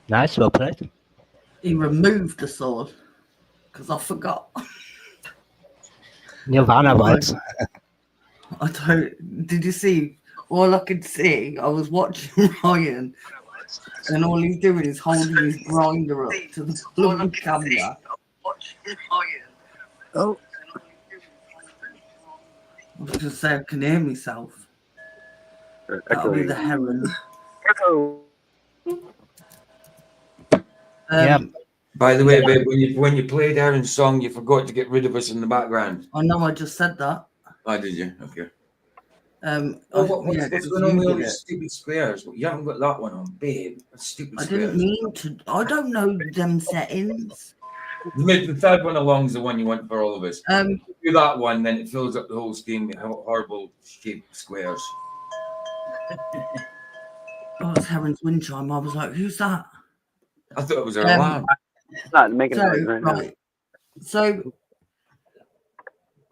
Nice, well played. He removed the sword because I forgot. Nirvana vibes. I don't. Did you see? All I could see, I was watching Ryan, and all he's doing is holding his grinder up to the bloody camera. Oh. I was just saying, I can hear myself. That'll be the heron. Yeah. By the way, babe, when you played Aaron's song, you forgot to get rid of us in the background. I know, I just said that. Oh, did you? Okay. What's going on with all these stupid squares? You haven't got that one on, babe. That's stupid I squares. didn't mean to. I don't know them settings. The third one along is the one you want for all of us. Um, Do that one, then it fills up the whole scheme with horrible shaped squares. oh, it's Heron's wind chime. I was like, who's that? I thought it was our Um, alarm. It's not making So, noise right now. right. So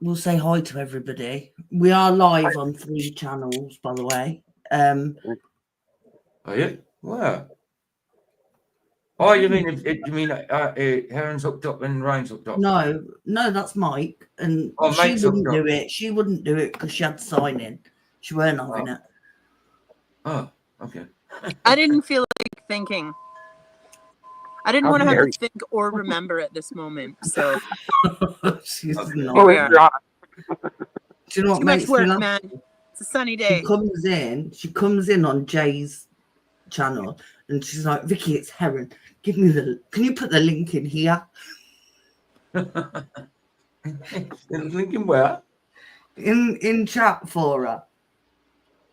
we'll say hi to everybody. We are live on 3 channels, by the way. Are you? Where? Oh, you mean Heron's hooked up and Ryan's hooked up? No, that's Mike, and Oh, she Mike's hooked wouldn't up. do it. She wouldn't do it because she had to sign in. She weren't having it. Oh, okay. I didn't feel like thinking. I didn't How want to have dare to think or remember at this moment. So She's Okay. not. Oh, Yeah. you're on. Do you know what too much makes me work, laugh? man. It's a sunny She day. comes in on Jay's channel, and she's like, Vicky, it's Heron. Can you put the link in here? Lincoln where? In chat for her.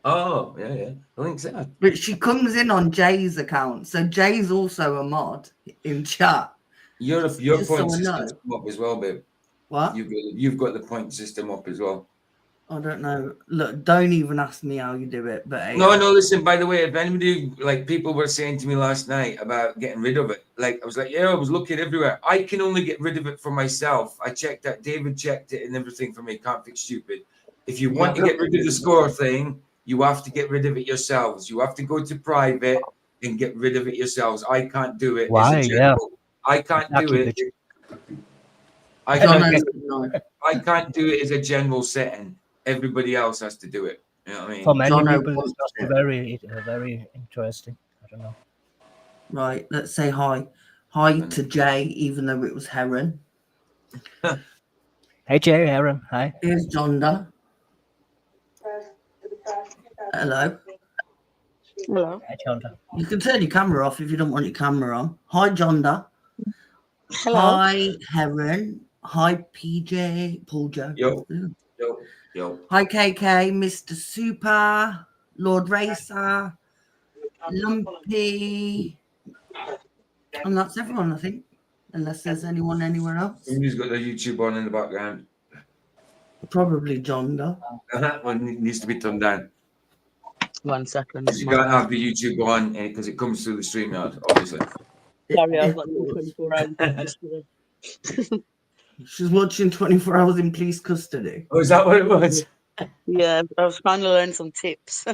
Oh, yeah. The link's there. But she comes in on Jay's account. So Jay's also a mod in chat. Your Just point so I system's know. come up as well, babe. What? You've got the point system up as well. I don't know. Look, don't even ask me how you do it. But No, listen, by the way, if anybody, like people were saying to me last night about getting rid of it, like I was like, yeah, I was looking everywhere. I can only get rid of it for myself. I checked that. David checked it and everything for me. Can't fix stupid. If you want to get rid of the score thing, you have to get rid of it yourselves. You have to go to private and get rid of it yourselves. I can't do it. Why? As a general. I can't do it. I can't do it as a general setting. Everybody else has to do it. You know what I mean? For many Jono people, wants it's it. very interesting. I don't know. Right, let's say hi. Hi to Jay, even though it was Heron. Hey, Jay, Aaron, hi. Here's Jonda. Hello. Hello. Hi, Chandra. You can turn your camera off if you don't want your camera on. Hi, Jonda. Hello. Hi, Heron. Hi, PJ. Paul Joe. Yo. Hi, KK, Mr. Super, Lord Racer, Lumpy. And that's everyone, I think. Unless there's anyone anywhere else. Somebody's got their YouTube on in the background. Probably Jonda. That one needs to be turned down. 1 second. You can't have the YouTube on because it comes through the StreamYard, obviously. Sorry, I've got 24 hours. She's watching 24 Hours in Police Custody. Oh, is that what it was? Yeah, I was trying to learn some tips.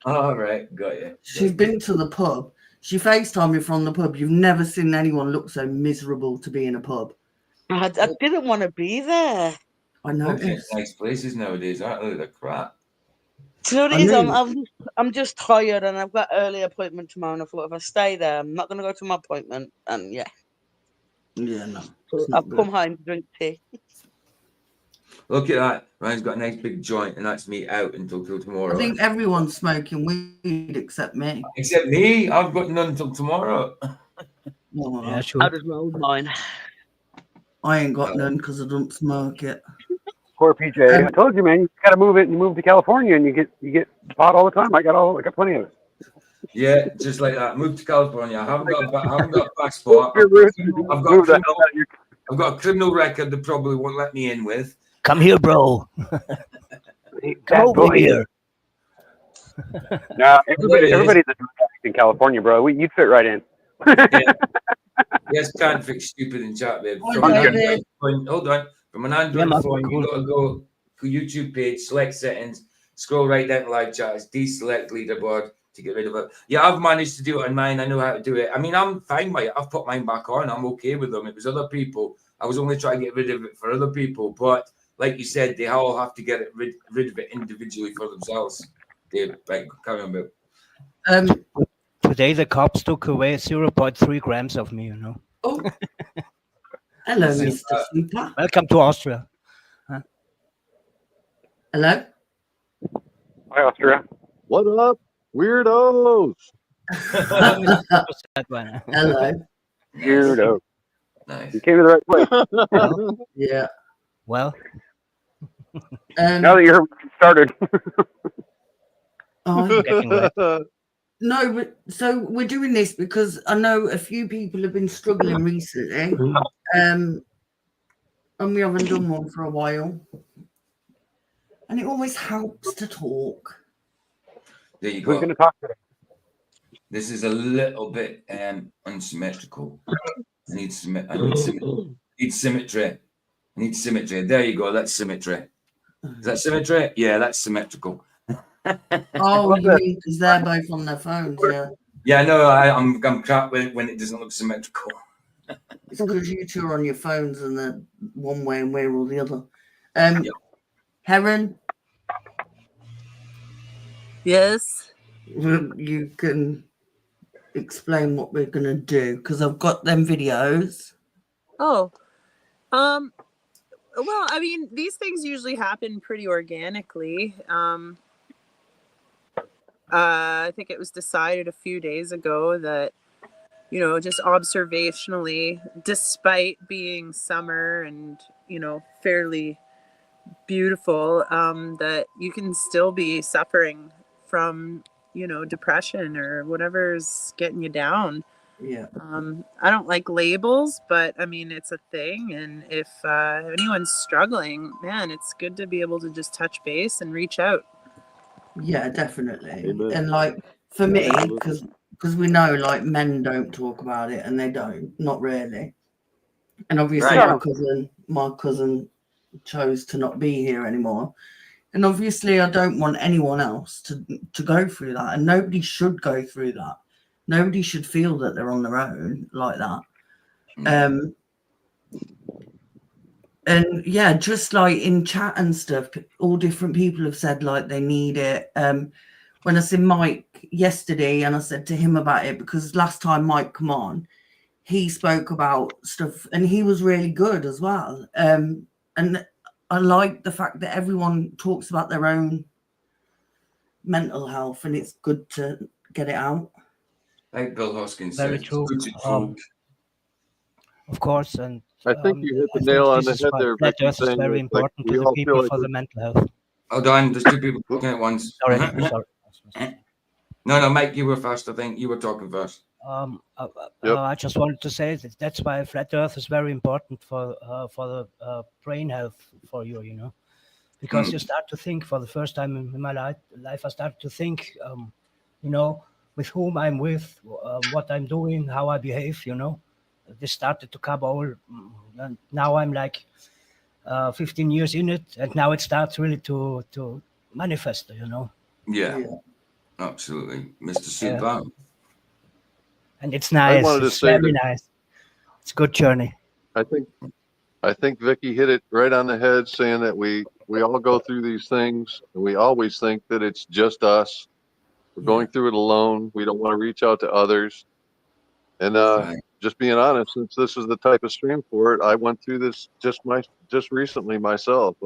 All right, got you. She's been to the pub. She FaceTimed me from the pub. You've never seen anyone look so miserable to be in a pub. I didn't want to be there. I Okay, noticed. nice places nowadays, aren't they? They're crap. Do you know what I it is? know. I'm just tired and I've got early appointment tomorrow. And I thought if I stay there, I'm not going to go to my appointment. And yeah, Yeah, no. so it's not I've good. come home to drink tea. Look at that. Ryan's got a nice big joint, and that's me out until tomorrow. I think everyone's smoking weed except me. Except me, I've got none until tomorrow. Oh, Yeah, How sure. does my old mine? I ain't got none because I don't smoke it. Poor PJ. I told you, man. You got to move it. You move to California, and you get pot all the time. I got plenty of it. Yeah, just like that. Moved to California. I haven't got a passport. Your roots. I've Move the hell out of your. I've got a criminal record they probably won't let me in with. Come here, bro. Bad Come over boy. here. No, everybody's a drug addict in California, bro. You'd fit right in. Yes, can't fix stupid in chat, babe. Oh, From an yeah, Android phone, hold on. From an Android Yeah, phone, cool. you got to go to YouTube page, select settings, scroll right down to live chats, deselect leaderboard to get rid of it. Yeah, I've managed to do it on mine. I know how to do it. I mean, I'm fine by it. I've put mine back on. I'm okay with them. It was other people. I was only trying to get rid of it for other people. But like you said, they all have to get it rid of it individually for themselves. Dave, right, carry on, babe. Today the cops took away 0.3 grams of me, you know. Oh. Hello, Super. Mr. Super. Welcome to Austria. Hello. Hi, Austria. What up, weirdos? That one. Hello. Weirdo. Nice. You came to the right place. Yeah. Well, Now that you're started. Oh, getting wet. No, but so we're doing this because I know a few people have been struggling recently, and we haven't done one for a while. And it always helps to talk. There you Who's go. going to talk today? This is a little bit unsymmetrical. I need symmetry. I need symmetry. There you go. That's symmetry. Is that symmetry? Yeah, that's symmetrical. Oh, Love you that. mean because they're both on their phones? Yeah, Yeah, no, I'm crap when it doesn't look symmetrical. it's because you two are on your phones and they're one way and we're all the other. Yep. Heron, Yes. you can explain what we're gonna do because I've got them videos. Oh. Well, I mean, these things usually happen pretty organically. I think it was decided a few days ago that, you know, just observationally, despite being summer and, you know, fairly beautiful, that you can still be suffering from, you know, depression or whatever's getting you down. Yeah, I don't like labels, but I mean, it's a thing. And if anyone's struggling, man, it's good to be able to just touch base and reach out. yeah, definitely. Amen. And like for me, Absolutely. because we know like men don't talk about it and they don't, not really. And obviously Right. my cousin chose to not be here anymore. And obviously I don't want anyone else to go through that. And nobody should go through that. Nobody should feel that they're on their own like that. And yeah, just like in chat and stuff, all different people have said like they need it. When I seen Mike yesterday and I said to him about it, because last time Mike come on, he spoke about stuff and he was really good as well. And I like the fact that everyone talks about their own mental health and it's good to get it out. Like Bill Hoskins Very said, it's true. good to talk. Of course, and I think you hit I the think nail on this the is head why there, flat Vicky, Earth is saying very that like important we to the all feel people like for the we're, mental health. Hold on, there's two people talking at once. Sorry, sorry. No, Mike, you were first. I think you were talking first. Yep. I just wanted to say that that's why flat Earth is very important for the brain health for you. You know, because you start to think for the first time in my life. I started to think, you know, with whom I'm with, what I'm doing, how I behave. You know, this started to come all. And now I'm like 15 years in it, and now it starts really to manifest. You know, Yeah, absolutely, Mr. Yeah. Super. and it's I nice. wanted to It's say very that nice. It's a good journey. I think Vicky hit it right on the head, saying that we all go through these things and we always think that it's just us. We're going through it alone. We don't want to reach out to others. And Right. just being honest, since this is the type of stream for it, I went through this just recently myself,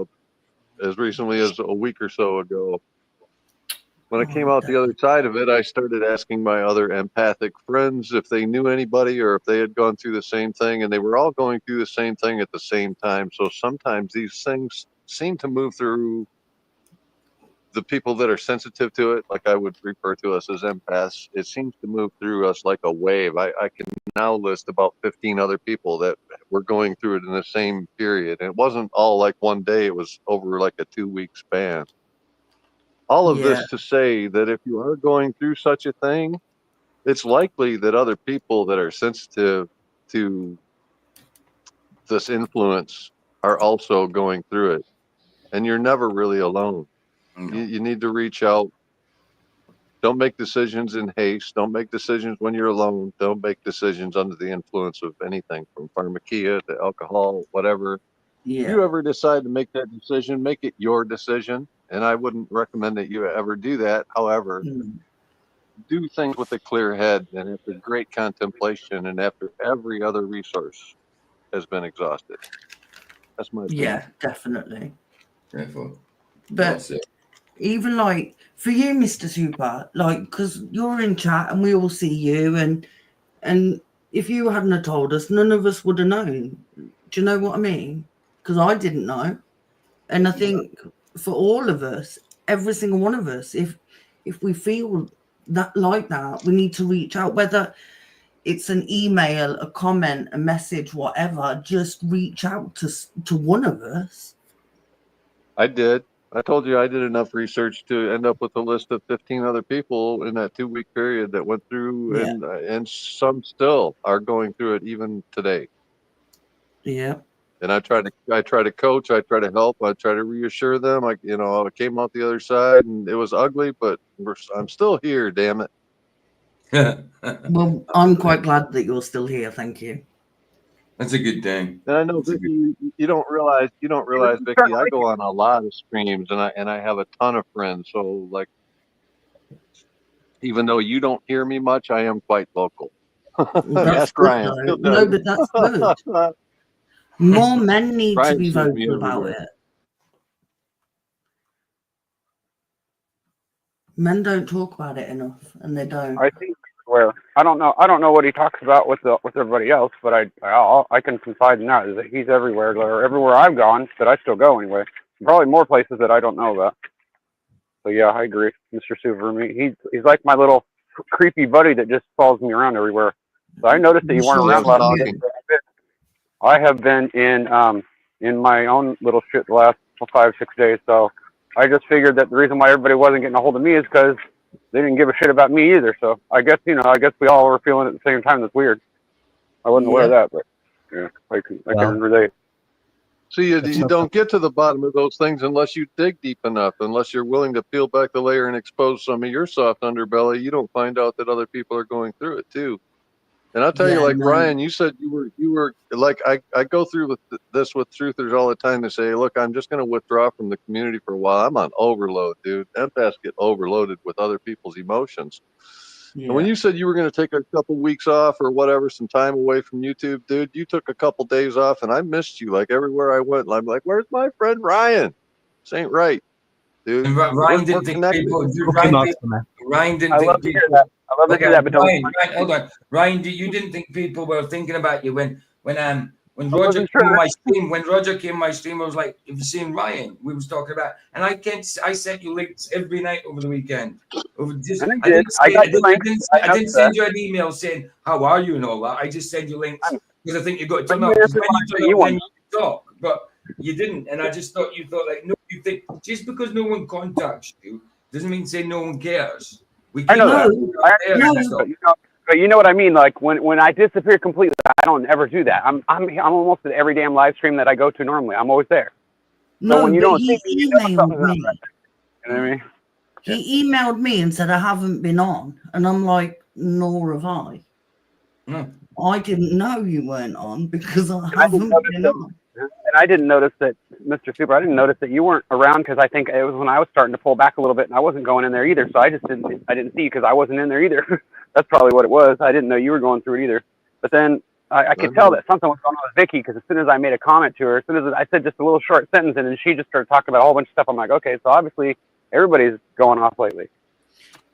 as recently as a week or so ago. When I came out the other side of it, I started asking my other empathic friends if they knew anybody or if they had gone through the same thing, and they were all going through the same thing at the same time. So sometimes these things seem to move through the people that are sensitive to it, like I would refer to us as empaths. It seems to move through us like a wave. I can now list about 15 other people that were going through it in the same period. And it wasn't all like one day, it was over like a 2-week span. All of this to say that if you are going through such a thing, it's likely that other people that are sensitive to this influence are also going through it. And you're never really alone. No. You need to reach out. Don't make decisions in haste. Don't make decisions when you're alone. Don't make decisions under the influence of anything from pharmakia to alcohol, whatever. If you ever decide to make that decision, make it your decision. And I wouldn't recommend that you ever do that. However, do things with a clear head and after great contemplation and after every other resource has been exhausted. That's my opinion. Yeah, definitely. Therefore, But that's it. even like for you, Mr. Super, like because you're in chat and we all see you, and if you hadn't have told us, none of us would have known. Do you know what I mean? Because I didn't know, and I think for all of us, every single one of us, if we feel that, we need to reach out, whether it's an email, a comment, a message, whatever. Just reach out to one of us. I did. I told you I did enough research to end up with a list of 15 other people in that 2-week period that went through, and some still are going through it even today. Yeah. And I try to coach, I try to help, I try to reassure them. I came out the other side, and it was ugly, but I'm still here. Damn it. Well, I'm quite glad that you're still here. Thank you. That's a good thing. And I know, Vicky, you don't realize, Vicky, I go on a lot of streams, and I have a ton of friends. So, like, even though you don't hear me much, I am quite vocal. That's Ask good, Ryan. though. No, but that's good. More men need to Ryan be sees me vocal about everywhere. it. Men don't talk about it enough, and they don't. I think where I don't know what he talks about with everybody else, but I can confide in that is that he's everywhere. Or everywhere I've gone, that I still go anyway. Probably more places that I don't know about. So yeah, I agree, Mr. Superme. He's like my little creepy buddy that just follows me around everywhere. So I noticed that you weren't around last night. I have been in my own little shit the last 5-6 days. So I just figured that the reason why everybody wasn't getting a hold of me is because they didn't give a shit about me either. So I guess we all were feeling it at the same time. That's weird. I wasn't aware of that, but yeah, I can relate. See, you don't get to the bottom of those things unless you dig deep enough, unless you're willing to peel back the layer and expose some of your soft underbelly. You don't find out that other people are going through it too. And I'll tell you, like, Ryan, you said you were like, I go through with this with truthers all the time. They say, look, I'm just going to withdraw from the community for a while. I'm on overload, dude. Empaths get overloaded with other people's emotions. Yeah. And when you said you were going to take a couple weeks off or whatever, some time away from YouTube, dude, you took a couple days off, and I missed you. Like, everywhere I went, I'm like, where's my friend Ryan? This ain't right, dude. And Ryan didn't think people. Ryan didn't I think love to people. hear that. I love to hear that, but Ryan, hold on, Ryan. You didn't think people were thinking about you when Roger came on my stream. When Roger came on my stream, I was like, "Have you seen Ryan?" We was talking about, and I sent you links every night over the weekend. I didn't send you an email saying how are you and all that. I just send you links because I think you got to turn up. Then you talk, but you didn't, and I just thought you thought like no. You think just because no one contacts you doesn't mean say no one cares. I know that. But you know what I mean. Like when I disappear completely, I don't ever do that. I'm almost at every damn live stream that I go to normally. I'm always there. So when you don't see me, you know something's not right. You know what I mean? He emailed me and said I haven't been on, and I'm like, nor have I. No. I didn't know you weren't on because I haven't been on. And I didn't notice that, Mr. Super, I didn't notice that you weren't around because I think it was when I was starting to pull back a little bit and I wasn't going in there either. So I didn't see you because I wasn't in there either. That's probably what it was. I didn't know you were going through it either. But then I could tell that something was going on with Vicky because as soon as I made a comment to her, as soon as I said just a little short sentence and then she just started talking about a whole bunch of stuff, I'm like, okay, so obviously everybody's going off lately.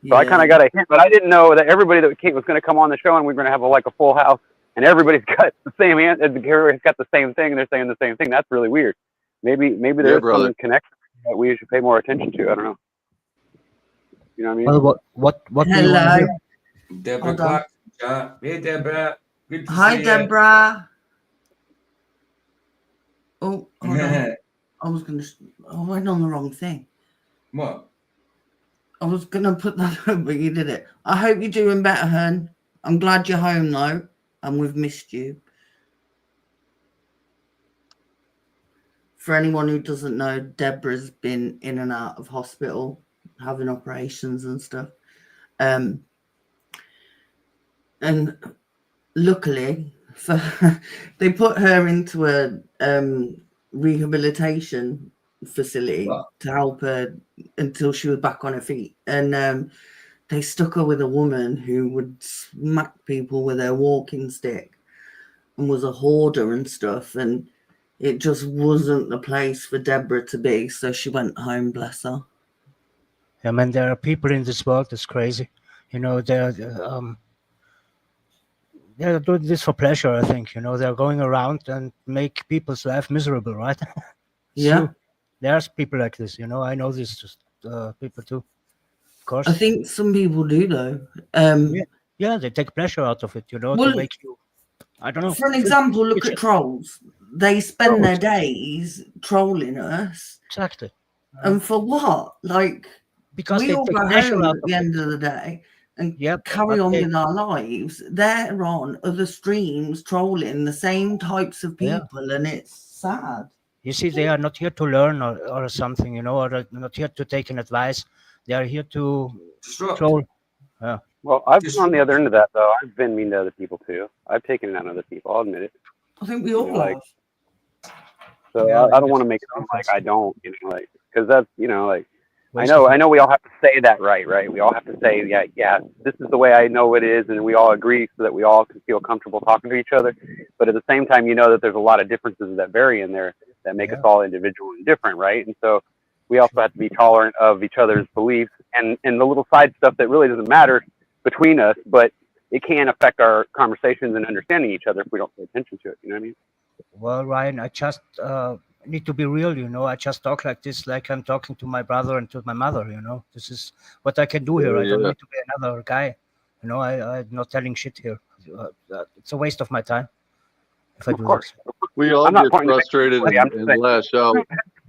So I kind of got a hint, but I didn't know that everybody that was going to come on the show and we were going to have a full house. And everybody's got the same answer. Everybody's got the same thing, and they're saying the same thing. That's really weird. Maybe there's some connection that we should pay more attention to. I don't know. You know what I mean? Well, what do you want to do? Deborah Clark. Hey, Deborah. Good to Hi, see Deborah. Oh, hold on. I was going to. I went on the wrong thing. What? I was going to put that up, but you did it. I hope you're doing better, hun. I'm glad you're home, though. And we've missed you. For anyone who doesn't know, Deborah's been in and out of hospital, having operations and stuff. And luckily, they put her into a rehabilitation facility to help her until she was back on her feet. And they stuck her with a woman who would smack people with her walking stick and was a hoarder and stuff. And it just wasn't the place for Deborah to be. So she went home, bless her. I mean, there are people in this world that's crazy. You know, they're doing this for pleasure, I think. You know, they're going around and make people's life miserable, right? Yeah. There's people like this, you know. I know this people too. course. I think some people do though. Yeah, they take pleasure out of it, you know, Well, to make you, I don't know. For an example, look It's at trolls. They spend their trolls. days trolling us. Exactly. And for what? Like, Because we they all take go pleasure home out at of the it. end of the day and Yep, carry but on they, with our lives. They're on other streams trolling the same types of yeah. people, and it's sad. You see, they are not here to learn or something, you know, or they're not here to take an advice. They are here to Disrupt. troll. Yeah. Well, I've been Just on the other end of that though. I've been mean to other people too. I've taken it on other people. I'll admit it. I think we You all know, like have. so. Yeah, I don't it's want to make it seem like happens. I don't. You know, like because that's like I Waste of know. I money. know we all have to say that, right? We all have to say, yeah. This is the way I know it is, and we all agree so that we all can feel comfortable talking to each other. But at the same time, you know that there's a lot of differences that vary in there that make us Yeah, all individual and different, right? And so we also sure. have to be tolerant of each other's beliefs and the little side stuff that really doesn't matter between us, but it can affect our conversations and understanding each other if we don't pay attention to it. You know what I mean? Well, Ryan, I just need to be real, you know. I just talk like this, like I'm talking to my brother and to my mother, you know. This is what I can do here. I don't Yeah. need to be another guy. You know, I'm not telling shit here. It's a waste of my time if I Of do course. this. We all I'm not get pointing the finger at frustrated anybody. I'm just and saying. lash out.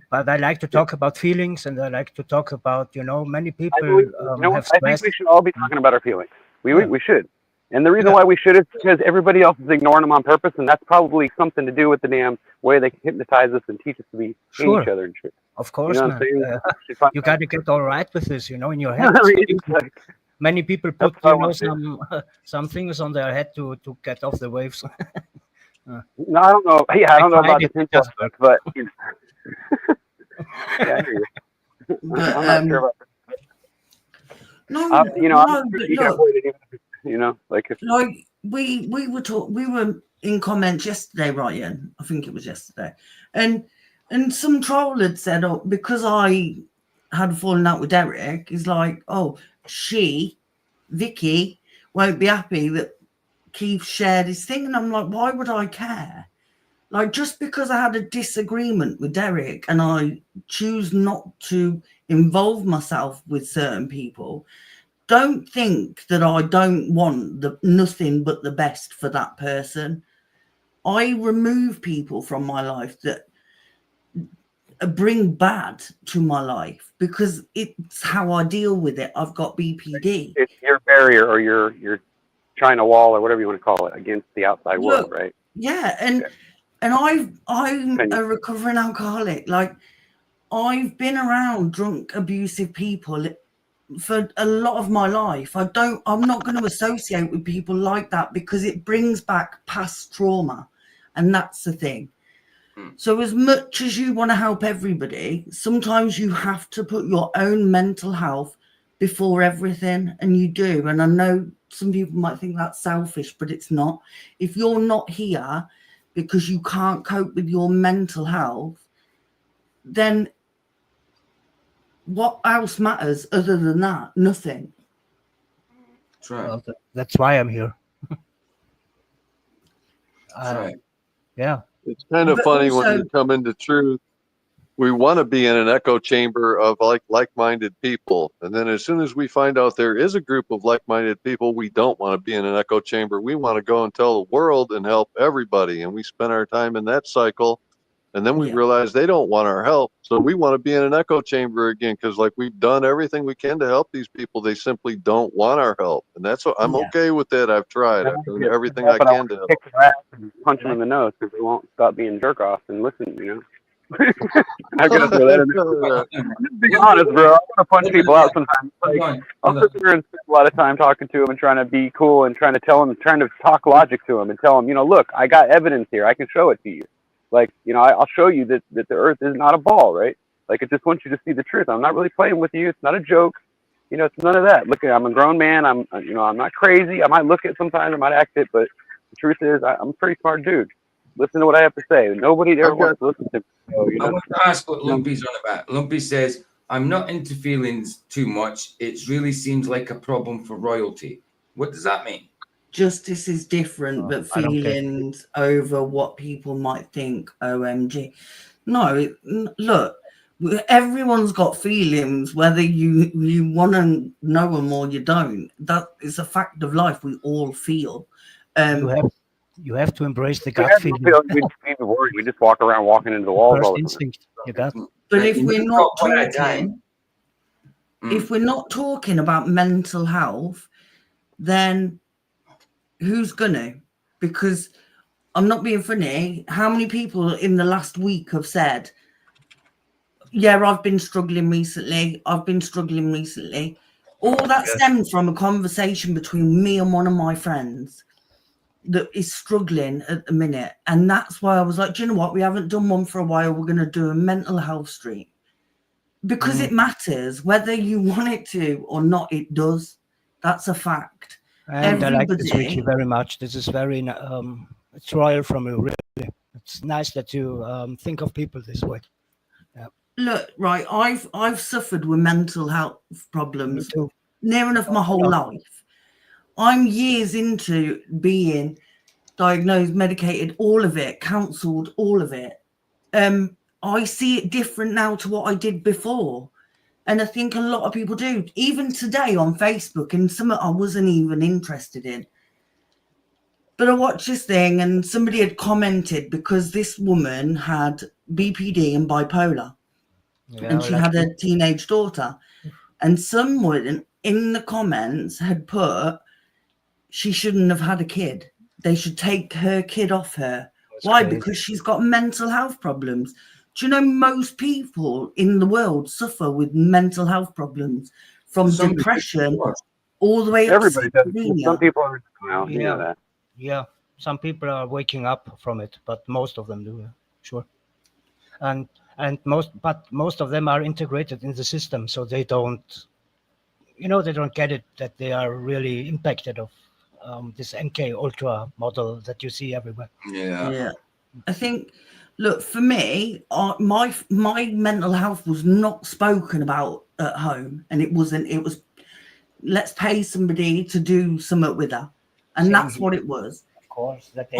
But I like to talk about feelings, and I like to talk about, you know, many I people believe, you know what? have I think stress. we should all be talking about our feelings. Yeah, We should. And the reason yeah, why we should is because everybody else is ignoring them on purpose, and that's probably something to do with the damn way they can hypnotize us and teach us to be hate each sure, other and shit. of You know course, what I'm man. saying? We should find You that. got to get all right with this, you know, in your I head. mean, it's like, Many people that's put, what I you know, want to do. some things on their head to get off the waves. No, I don't know. Yeah, I I don't know tried about the it, it tinfoil does stuff, work. but yeah, I hear you. But I'm not sure about no, that. I'm no, not sure but you can look, avoid it like if like we were in comments yesterday, Ryan. I think it was yesterday, and some troll had said, "Oh, because I had fallen out with Derek, is like, oh, Vicky, won't be happy that Keith shared his thing," and I'm like, why would I care? Like, just because I had a disagreement with Derek and I choose not to involve myself with certain people, don't think that I don't want nothing but the best for that person. I remove people from my life that bring bad to my life because it's how I deal with it. I've got BPD. it's your barrier or your China wall or whatever you want to call it against the outside world, Look, right? yeah, Yeah. and I'm a recovering alcoholic. Like, I've been around drunk, abusive people for a lot of my life. I'm not going to associate with people like that because it brings back past trauma, and that's the thing. So as much as you want to help everybody, sometimes you have to put your own mental health before everything, and you do. And I know some people might think that's selfish, but it's not. If you're not here because you can't cope with your mental health, then what else matters other than that? Nothing. That's right. Well, that's why I'm here. That's right. Yeah, It's kind of But funny when also, you come into truth. We want to be in an echo chamber of like-minded people, and then as soon as we find out there is a group of like-minded people, we don't want to be in an echo chamber. We want to go and tell the world and help everybody, and we spend our time in that cycle, and then we yeah, realize they don't want our help, so we want to be in an echo chamber again because like we've done everything we can to help these people, they simply don't want our help, and that's what I'm yeah. okay with that. I've tried. I've done everything I But I can want to to help. kick their ass and punch them in the nose because they won't stop being jerk offs and listen. I'm gonna throw that in there. I'm just being honest, bro. I want to punch people out sometimes. Like, I'll sit there and spend a lot of time talking to them and trying to be cool and trying to tell them, trying to talk logic to them and tell them, look, I got evidence here. I can show it to you. Like, I'll show you that the Earth is not a ball, right? Like, I just want you to see the truth. I'm not really playing with you. It's not a joke. It's none of that. Look, I'm a grown man. I'm not crazy. I might look it sometimes. I might act it, but the truth is, I'm a pretty smart dude. Listen to what I have to say. Nobody ever wants to listen to me. So, I want to ask what Lumpy's on about. Lumpy says, I'm not into feelings too much. It really seems like a problem for royalty. What does that mean? Justice is different, but I don't care. feelings over what people might think. OMG. No, look, everyone's got feelings, whether you want to know them or you don't. That is a fact of life. We all feel. You have to embrace the We gut had no feeling, feeling. We just need to worry. We just walk around walking into the walls all first the time. instinct you got. But Like, if you we're never not got one at a time. talking, if we're not talking about mental health, then who's gonna? Because I'm not being funny. How many people in the last week have said, yeah, I've been struggling recently. I've been struggling recently. All that Yes. stemmed from a conversation between me and one of my friends that is struggling at the minute. And that's why I was like, do you know what? We haven't done one for a while. We're going to do a mental health stream. Because it matters. Whether you want it to or not, it does. That's a fact. And I like this, Everybody- Richie, very much. This is very it's royal from you, really. It's nice that you think of people this way. Look, right, I've suffered with mental health Me problems too. near enough my whole life. I'm years into being diagnosed, medicated, all of it, counseled, all of it. I see it different now to what I did before. And I think a lot of people do. Even today on Facebook, and something I wasn't even interested in. But I watched this thing and somebody had commented because this woman had BPD and bipolar. Yeah, And she like had a teenage daughter. And someone in the comments had put, she shouldn't have had a kid. They should take her kid off her. that's Why? crazy. Because she's got mental health problems. Do you know most people in the world suffer with mental health problems, from Some people depression do. all the way up Everybody to does. schizophrenia? Some people are. Well, you Yeah. know that. Yeah, some people are waking up from it, but most of them do. Yeah. Sure. And most of them are integrated in the system, so they don't, they don't get it that they are really impacted of this MK Ultra model that you see everywhere. Yeah. I think, look, for me, my mental health was not spoken about at home, and it was let's pay somebody to do something with her, and Same that's here. what it was. Of course, that they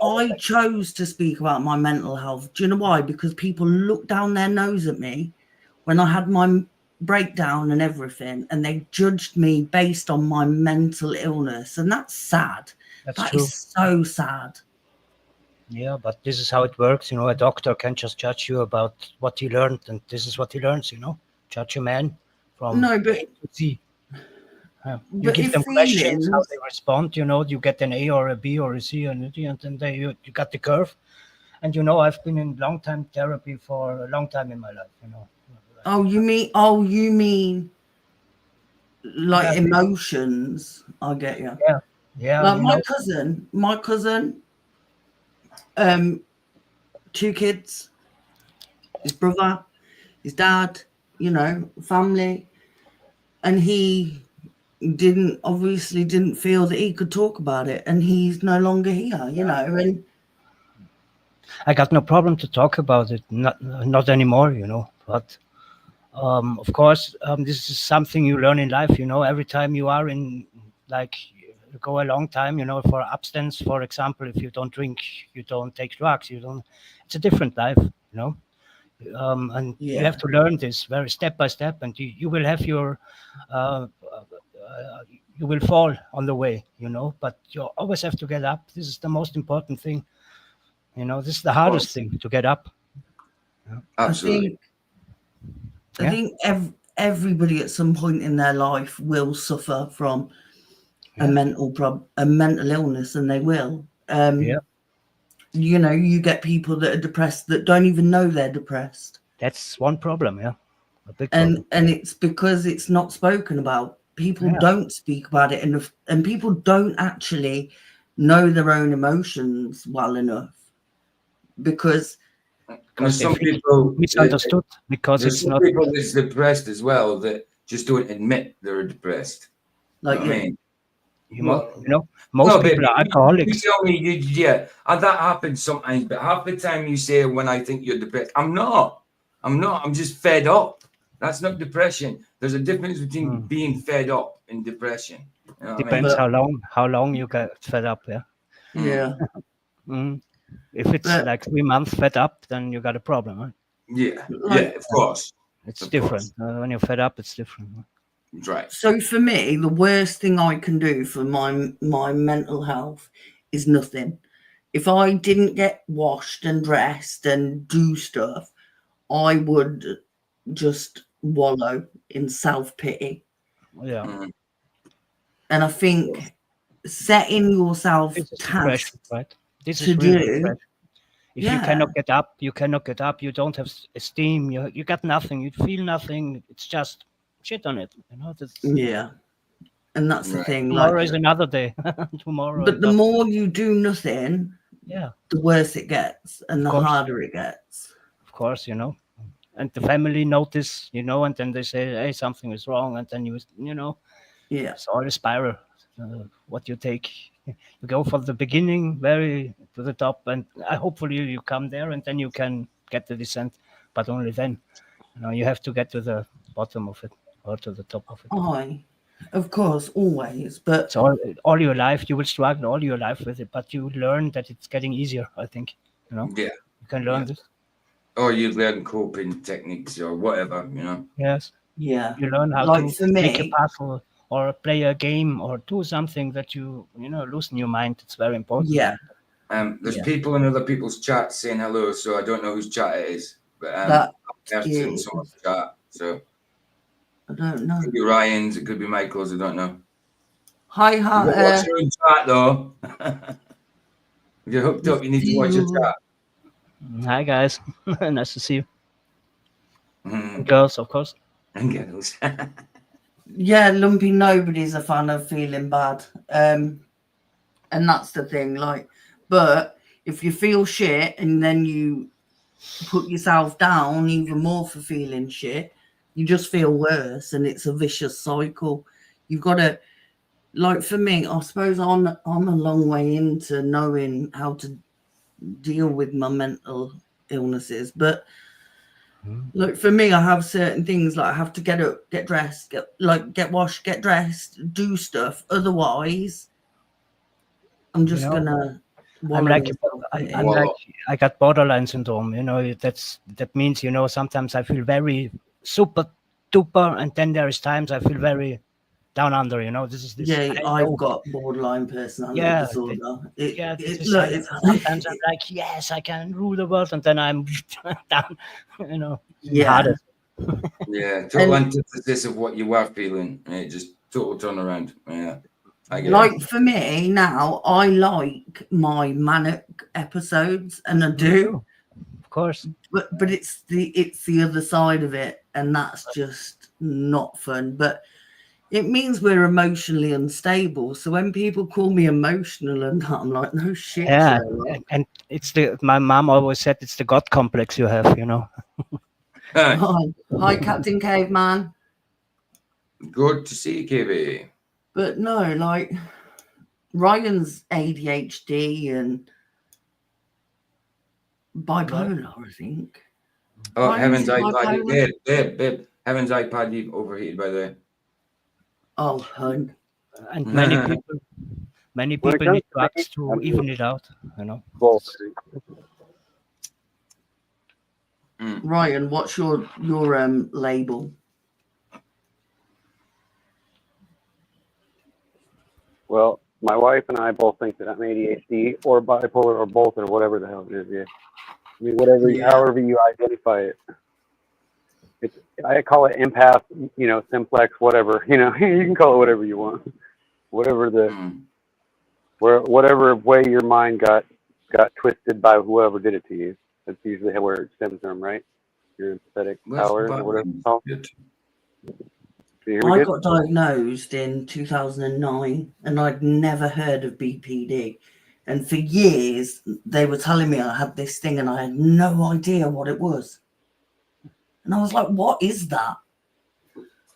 I chose to speak about my mental health. Do you know why? Because people looked down their nose at me when I had my breakdown and everything, and they judged me based on my mental illness, and that's sad. That's That true. is so sad. Yeah, but this is how it works. A doctor can just judge you about what he learned, and this is what he learns. Judge a man from No, A but to Z. You but give if them questions, how feelings, they respond. You get an A or a B or a C and a D, and then you got the curve. And I've been in long-time therapy for a long time in my life. oh, you mean like Yeah. emotions? I get you. Yeah. Like my cousin, 2 kids, his brother, his dad, family, and he obviously didn't feel that he could talk about it, and he's no longer here, and I got no problem to talk about it. Not anymore. But of course, this is something you learn in life. Every time you are in, like, you go a long time. For abstinence, for example, if you don't drink, you don't take drugs, it's a different life. And you have to learn this very step by step, and you will have your you will fall on the way, but you always have to get up. This is the most important thing. This is the hardest thing, to get up. Absolutely. I think everybody at some point in their life will suffer from a mental illness, and they will. You get people that are depressed that don't even know they're depressed. That's one problem, a big problem. And it's because it's not spoken about. People don't speak about it enough, and people don't actually know their own emotions well enough, because There's some people misunderstood, because there's it's some not. people that's depressed as well that just don't admit they're depressed. like You know what I mean? Most people are alcoholics. You tell me, and that happens sometimes, but half the time you say, when I think you're depressed, I'm not. I'm just fed up. That's not depression. There's a difference between being fed up and depression. You know what I mean? Depends how long you get fed up. Yeah. If it's like 3 months fed up, then you got a problem, right? Yeah, Like, of course. It's Of different. When you're fed up, it's different. Right. so for me, the worst thing I can do for my mental health is nothing. If I didn't get washed and dressed and do stuff, I would just wallow in self-pity. Yeah. Mm. And I think setting yourself This is tasks depression, right? This to is real do, depression. If you yeah, cannot get up, you cannot get up. You don't have esteem. You got nothing. You feel nothing. It's just shit on it. You know, this, yeah. And that's the Right. thing. tomorrow Like, is another day. Tomorrow but is the up. more you do nothing, Yeah, the worse it gets and of the course, harder it gets. of course. You know, and the family notice. You know, and then they say, "Hey, something is wrong," and then you know, Yeah. it's all a spiral. What you take, you go for the beginning, very to the top, and hopefully you come there, and then you can get the descent. But only then, you know, you have to get to the bottom of it or to the top of it. Of course, always. But So all your life you will struggle all your life with it, but you learn that it's getting easier. I think, you know, Yeah. you can learn this. Or you learn coping techniques or whatever, you know. Yes, yeah, you learn how like to for make a me, puzzle or play a game or do something that you know loosen your mind. It's very important. yeah, There's yeah, people in other people's chats saying hello, so I don't know whose chat it is, but that that's in is, someone's chat. So it I don't know. could be Ryan's, it could be Michael's, I don't know. Hi, You got to watch your own chat though. If you're hooked up, you need to watch your chat. Hi guys, nice to see you. Mm. Girls, of course. And girls. yeah, lumpy nobody's a fan of feeling bad. And that's the thing, like, but if you feel shit and then you put yourself down even more for feeling shit, you just feel worse and it's a vicious cycle. You've got to, like, for me, I suppose I'm a long way into knowing how to deal with my mental illnesses, but like for me, I have certain things, like I have to get up, get dressed, get washed, get dressed, do stuff. Otherwise, I'm You just know, gonna I'm wallow like in self-pity. I'm like I got borderline syndrome. You know, that means, you know, sometimes I feel very super duper, and then there is times I feel very down under. You know, this is this. Yeah, I I've know. got borderline personality Yeah, disorder. yeah. This is Look, it's sometimes I'm like, yes, I can rule the world, and then I'm down. You know, yeah. harder. Yeah, total And antithesis of what you were feeling. It just total turnaround. Yeah, I get like it. for me now, I like my manic episodes, and I do, Of course. but it's the other side of it, and that's just not fun. But it means we're emotionally unstable. So when people call me emotional and that, I'm like, no shit, Yeah, Sherlock. and it's my mom always said it's the God complex you have. You know. Hi, Captain Caveman. Good to see you, KB. But no, like Ryan's ADHD and bipolar, I think. Oh, Ryan, Heaven's is it iPad. bipolar? Babe. Heaven's iPad overheated, by the way. Oh, hun. And When many it people comes need to me, drugs to I'm even it out. You know. both. Ryan, what's your label? Well, my wife and I both think that I'm ADHD or bipolar or both or whatever the hell it is. Yeah. I mean, however you identify it. I call it empath, simplex, whatever. You can call it whatever you want. Whatever way your mind got twisted by whoever did it to you. That's usually where it stems from, right? Your empathetic powers or whatever it's called. Can you hear me I good? got diagnosed in 2009 and I'd never heard of BPD. And for years, they were telling me I had this thing and I had no idea what it was. And I was like, what is that?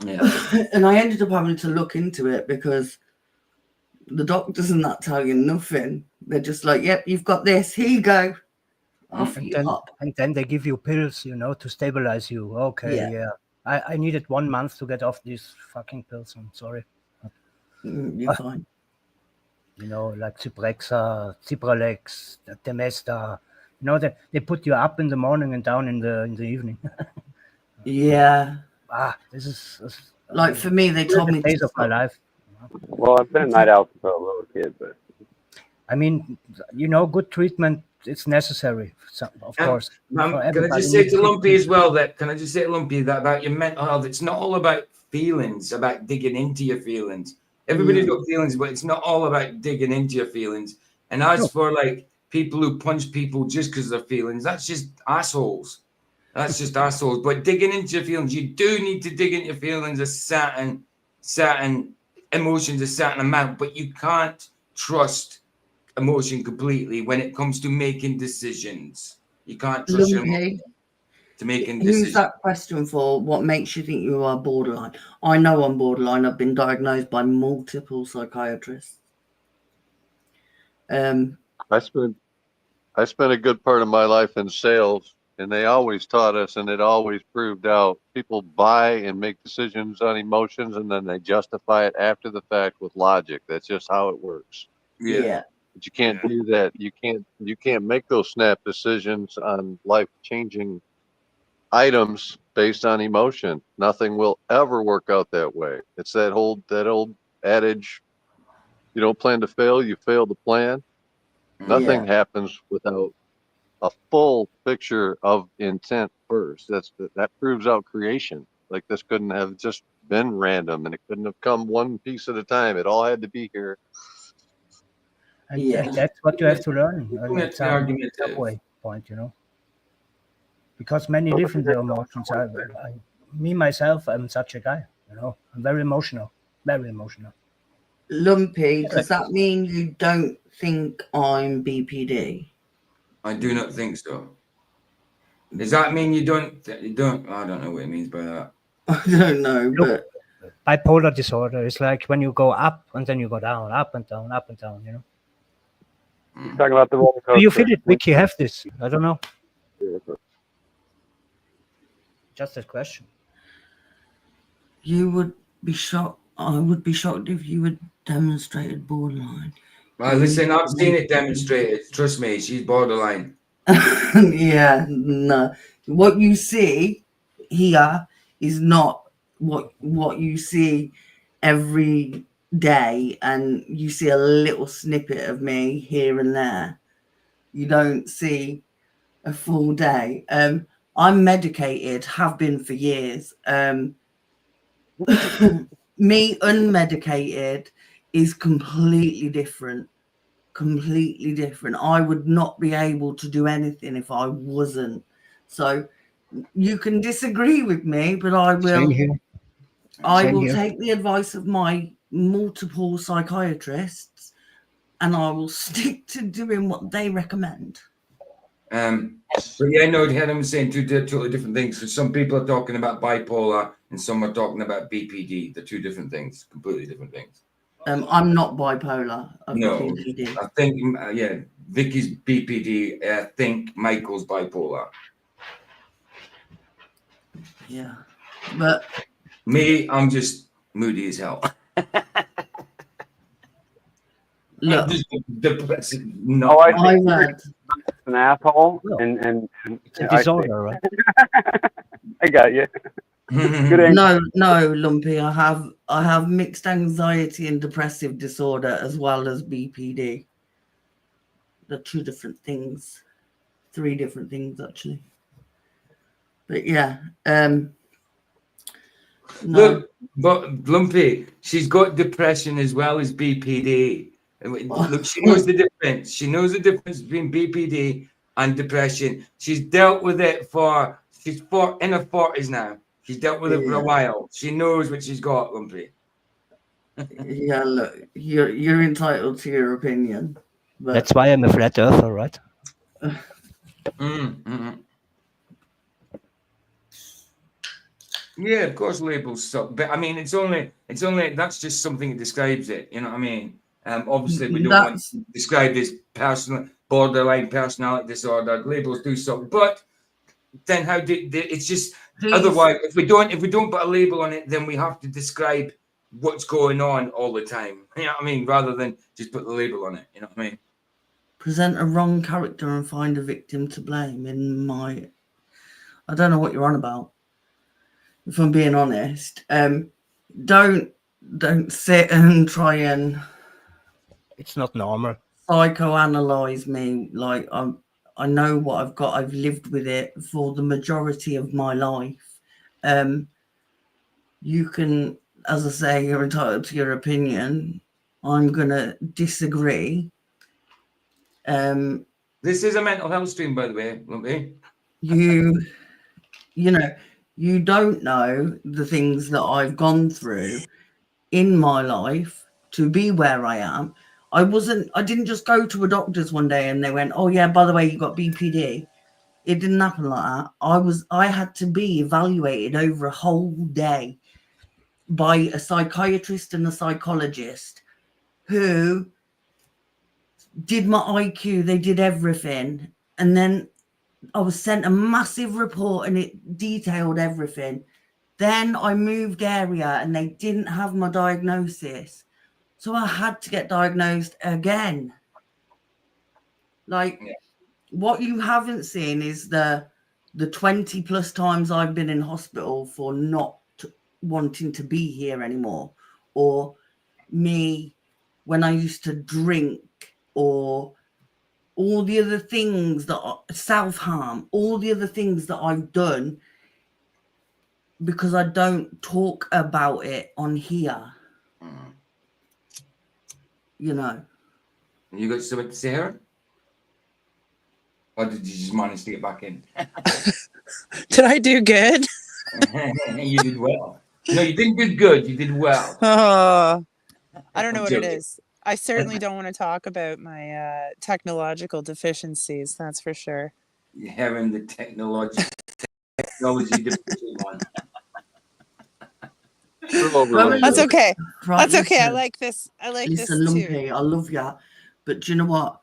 Yeah. And I ended up having to look into it because the doctors and that tell you nothing. They're just like, yep, you've got this. Here you go. Off you up. And then they give you pills, you know, to stabilize you. Okay, yeah. I needed 1 month to get off these fucking pills. I'm sorry. You're fine. You know, like Ciprexa, Cipralex, Temesta, You know, they put you up in the morning and down in the evening. Yeah. This is Like for me, they told the me phase to of my stop. life. Well, I've been a night owl since I was a little kid, but I mean, you know, good treatment, it's necessary, of course. For Can I everybody just say needs to good Lumpy as treatment. well that about your mental health, it's not all about feelings, about digging into your feelings. Everybody's got feelings, but it's not all about digging into your feelings. And as No. for like people who punch people just because of their feelings, that's just assholes. That's just assholes. But digging into your feelings, you do need to dig into your feelings a certain emotions, a certain amount, but you can't trust emotion completely when it comes to making decisions. You can't trust your Lumpy, emotion to making who's decisions. that question for? What makes you think you are borderline? I know I'm borderline. I've been diagnosed by multiple psychiatrists. I spent a good part of my life in sales, and they always taught us, and it always proved out, people buy and make decisions on emotions, and then they justify it after the fact with logic. That's just how it works. Yeah. But you can't do that. You can't make those snap decisions on life-changing items based on emotion. Nothing will ever work out that way. It's that old adage, you don't plan to fail, you fail to plan. Nothing happens without a full picture of intent first. That proves out creation. Like, this couldn't have just been random, and it couldn't have come one piece at a time. It all had to be here. And that's what you have to learn. And it's the a argument subway point, you know. Because many different emotions. Me myself, I'm such a guy. You know, I'm very emotional. Very emotional. Lumpy, does that mean you don't think I'm BPD? I do not think so. Does that mean you don't? I don't know what it means by that. I don't know, but Bipolar disorder is like when you go up and then you go down, up and down, you know. you're talking about the roller coaster. Do you feel it, Vicky, have this? I don't know. Just a question. you would be shocked. I would be shocked if you had demonstrated borderline. Well, listen, I've seen it demonstrated. Trust me, she's borderline. Yeah, no. What you see here is not what you see every day, and you see a little snippet of me here and there. You don't see a full day. I'm medicated, have been for years. Me unmedicated is completely different. I would not be able to do anything if I wasn't. So you can disagree with me, but I will. I will take the advice of my multiple psychiatrists, and I will stick to doing what they recommend. But yeah, no, Helen was saying two totally different things. So some people are talking about bipolar, and some are talking about BPD. They're two different things, completely different things. I'm not bipolar. I've got No, BPD. I think Vicky's BPD. I think Michael's bipolar. Yeah, but Me, I'm just moody as hell. look, I'm just depressed. No, Oh, I I think you're read. an asshole, No. and It's a disorder, right? I got you. Good answer. No, Lumpy. I have mixed anxiety and depressive disorder as well as BPD. They're two different things, three different things actually. But yeah, no. Look, but Lumpy, she's got depression as well as BPD. Look, she knows the difference. She knows the difference between BPD and depression. She's dealt with it she's in her 40s now. She's dealt with it for a while. She knows what she's got, Lumpy. Yeah, look, you're entitled to your opinion. But That's why I'm a flat earther, right? Yeah, of course labels suck, but I mean it's only that's just something that describes it. You know what I mean? Obviously we don't want to describe this borderline personality disorder. Labels do suck, but then how do it's just otherwise if we don't put a label on it, then we have to describe what's going on all the time. You know what I mean? Rather than just put the label on it. You know what I mean? present a wrong character and find a victim to blame. I don't know what you're on about. If I'm being honest, don't sit and try and It's not normal. psychoanalyze me. Like I know what I've got. I've lived with it for the majority of my life. You can, as I say, you're entitled to your opinion. I'm gonna disagree. This is a mental health stream, by the way, Lumpy. You know, you don't know the things that I've gone through in my life to be where I am. I didn't just go to a doctor's one day and they went, oh yeah, by the way, you got BPD. It didn't happen like that. I had to be evaluated over a whole day by a psychiatrist and a psychologist who did my IQ. They did everything. And then I was sent a massive report and it detailed everything. Then I moved area and they didn't have my diagnosis. So I had to get diagnosed again. Like, what you haven't seen is the 20 plus times I've been in hospital for not wanting to be here anymore, or me when I used to drink, or all the other things that self-harm, all the other things that I've done because I don't talk about it on here. You know. You got something to say, Aaron? Or did you just manage to get back in? Did I do good? You did well. No, you didn't do good. You did well. Oh, I don't know I'm what it joking. is. I certainly don't want to talk about my technological deficiencies. That's for sure. You're having the technology deficient one. That's okay. Right, That's okay. I listen. like this. I like Listen, this too. Lumpy, I love you, but do you know what?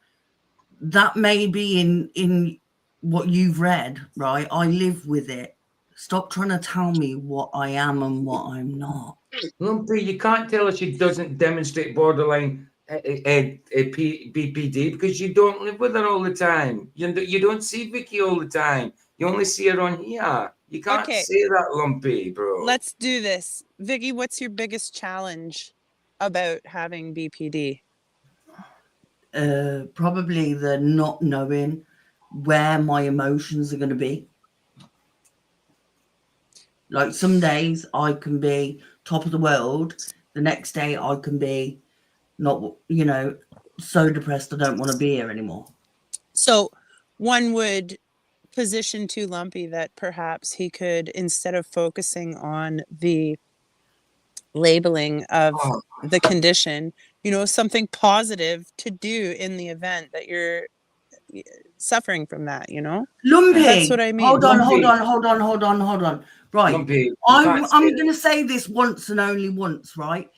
That may be in what you've read, right? I live with it. Stop trying to tell me what I am and what I'm not. Lumpy, you can't tell us she doesn't demonstrate borderline BPD because you don't live with her all the time. You don't see Vicky all the time. You only see her on here. You can't Okay. say that, Lumpy, bro. Let's do this. Vicky, what's your biggest challenge about having BPD? Probably the not knowing where my emotions are going to be. Like some days I can be top of the world. The next day I can be not, so depressed I don't want to be here anymore. So one would position to Lumpy that perhaps he could, instead of focusing on the labeling of the condition, something positive to do in the event that you're suffering from that, Lumpy, that's what I mean. Hold on. Right. Lumpy, I'm going to say this once and only once, right?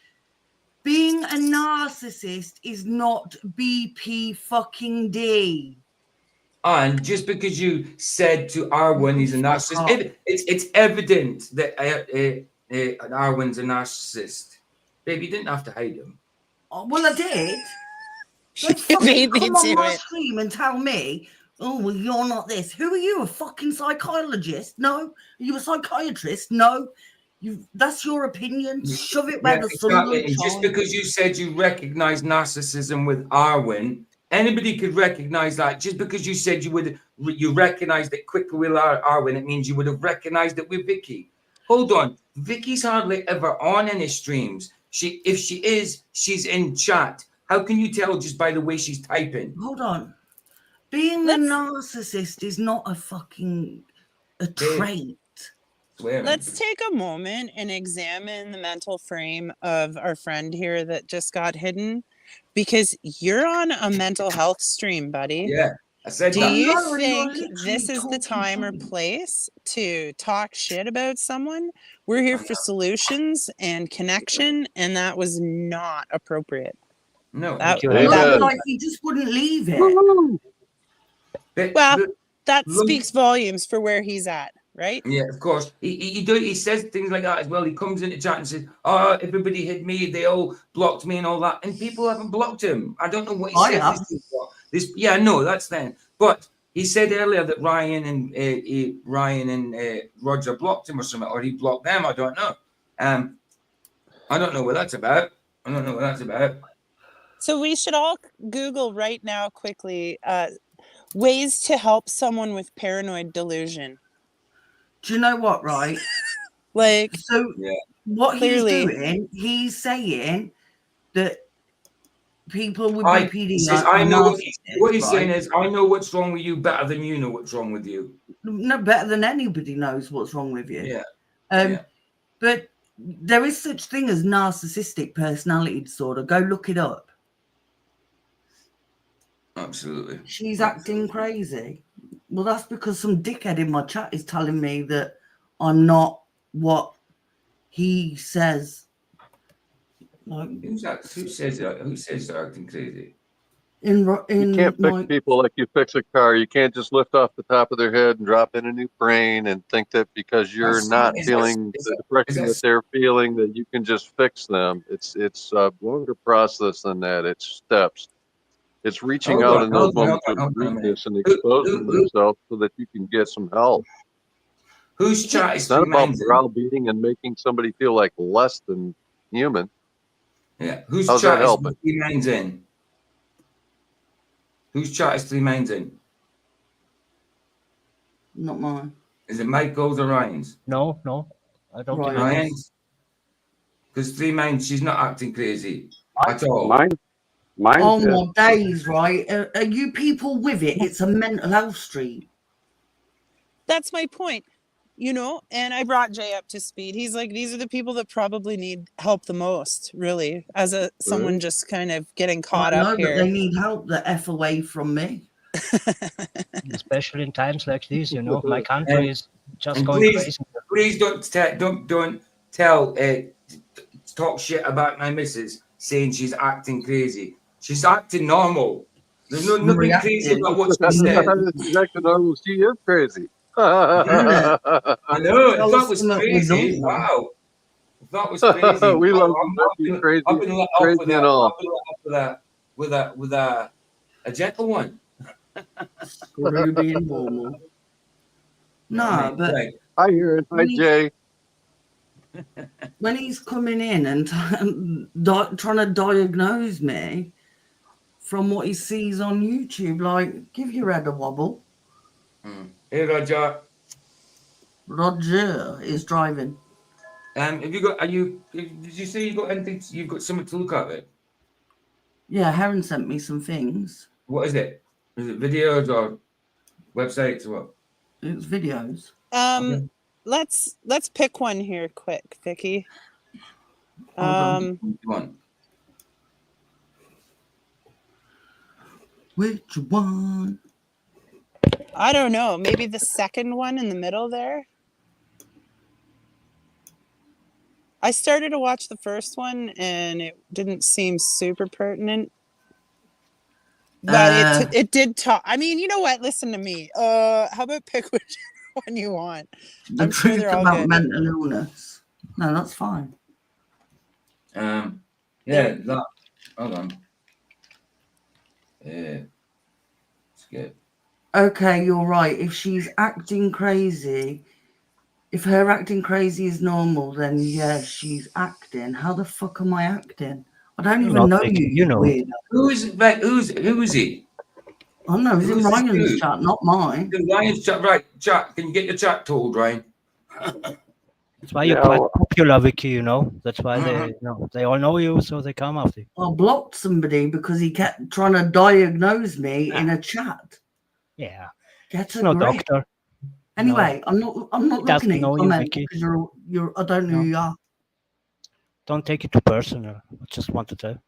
Being a narcissist is not BP fucking D. And just because you said to Arwen he's a narcissist, it's evident that Arwen's a narcissist. Babe, you didn't have to hide him. Oh, well, I did. You beat me Come on to my it. stream and tell me, oh, well, you're not this. Who are you, a fucking psychologist? No. Are you a psychiatrist? No. That's your opinion. Shove it where the sun Exactly. don't And just shine. because you said you recognize narcissism with Arwen, anybody could recognize that. Just because you said you recognized it quickly with Arwen, it means you would have recognized it with Vicky. Hold on. Vicky's hardly ever on any streams. If she is, she's in chat. How can you tell just by the way she's typing? Hold on. Being a narcissist is not a trait. Let's take a moment and examine the mental frame of our friend here that just got hidden, because you're on a mental health stream, buddy. Yeah, I said Do that. you think this is the time or place to talk shit about someone? We're here for solutions and connection, and that was not appropriate. No. Like he just wouldn't leave it. Well, that speaks volumes for where he's at, right? Yeah, of course. He says things like that as well. He comes into chat and says, "Oh, everybody hid me. They all blocked me and all that." And people haven't blocked him. I don't know what he says. This, yeah, no, that's then. But he said earlier that Ryan and Roger blocked him or something, or he blocked them. I don't know. I don't know what that's about. So we should all Google right now quickly ways to help someone with paranoid delusion. Do you know what, right? Like, So Yeah. what Clearly. he's doing, he's saying that people with He BPD says, are I know what he's narcissists, saying right? is, I know what's wrong with you better than you know what's wrong with you. No better than anybody knows what's wrong with you. Yeah. Yeah. But there is such thing as narcissistic personality disorder. Go look it up. Absolutely. She's acting crazy. Well, that's because some dickhead in my chat is telling me that I'm not what he says. Like, who says that? Who says they're acting crazy? You can't fix like, people like you fix a car. You can't just lift off the top of their head and drop in a new brain and think that because you're not feeling the depression that they're feeling that you can just fix them. It's a longer process than that. It's steps. It's reaching out in those moments of weakness and exposing yourself so that you can get some help. Whose chat is It's not about browbeating and making somebody feel like less than human. Yeah. Whose How's chat that is helping? 3 Minds in? Whose chat is 3 Minds in? not mine. Is it Michael's or Ryan's? No, I don't think Right. Ryan's. Because 3 Minds, she's not acting crazy at all. Mine. Oh my days, right? Are you people with it? It's a mental health street. that's my point, you know, and I brought Jay up to speed. He's like, these are the people that probably need help the most, really, as someone just kind of getting caught I know, up but here. they need help the F away from me. especially in times like these, you know, my country And- is just and going please- crazy. Please don't tell talk shit about my missus saying she's acting crazy. She's acting normal. There's nothing crazy about what she said. She's acting normal. She is crazy. Yeah. I know. If Tell that us was something we crazy, don't know. wow. If that was crazy, We love I've you, been crazy, let off crazy with that. and all. I've been let off with a gentle one. Or are you being normal? No, but Right. I hear it. Hi, Jay. when he's coming in and trying to diagnose me from what he sees on YouTube, like, give your head a wobble. Hey, Roger. Roger is driving. Have you got? Did you say you got anything? You've got something to look at it. Yeah, Heron sent me some things. What is it? Is it videos or websites or what? It's videos. Okay. Let's pick one here quick, Vicky. Hold Come on. Which one? I don't know, maybe the second one in the middle there. I started to watch the first one and it didn't seem super pertinent. But it did talk. I mean, you know what? Listen to me. How about pick which one you want? The I'm sure truth they're all about good. mental illness. No, that's fine. Yeah, that. Hold on. Yeah. It's good. Okay, you're right. If she's acting crazy, if her acting crazy is normal, then yeah, she's acting. How the fuck am I acting? I don't even know you, You know. weirdo. Who is he? I don't know, he's in Who's this Ryan's dude? chat, not mine. Ryan's chat, right? Chat. Can you get your chat told, Ryan? That's why you're quite popular, Vicky, you know. That's why they all know you, so they come after you. I blocked somebody because he kept trying to diagnose me in a chat. Yeah. Get a No grip. doctor. Anyway, I'm not looking at your comment because you're I don't know who you are. Don't take it too personal. I just wanted to.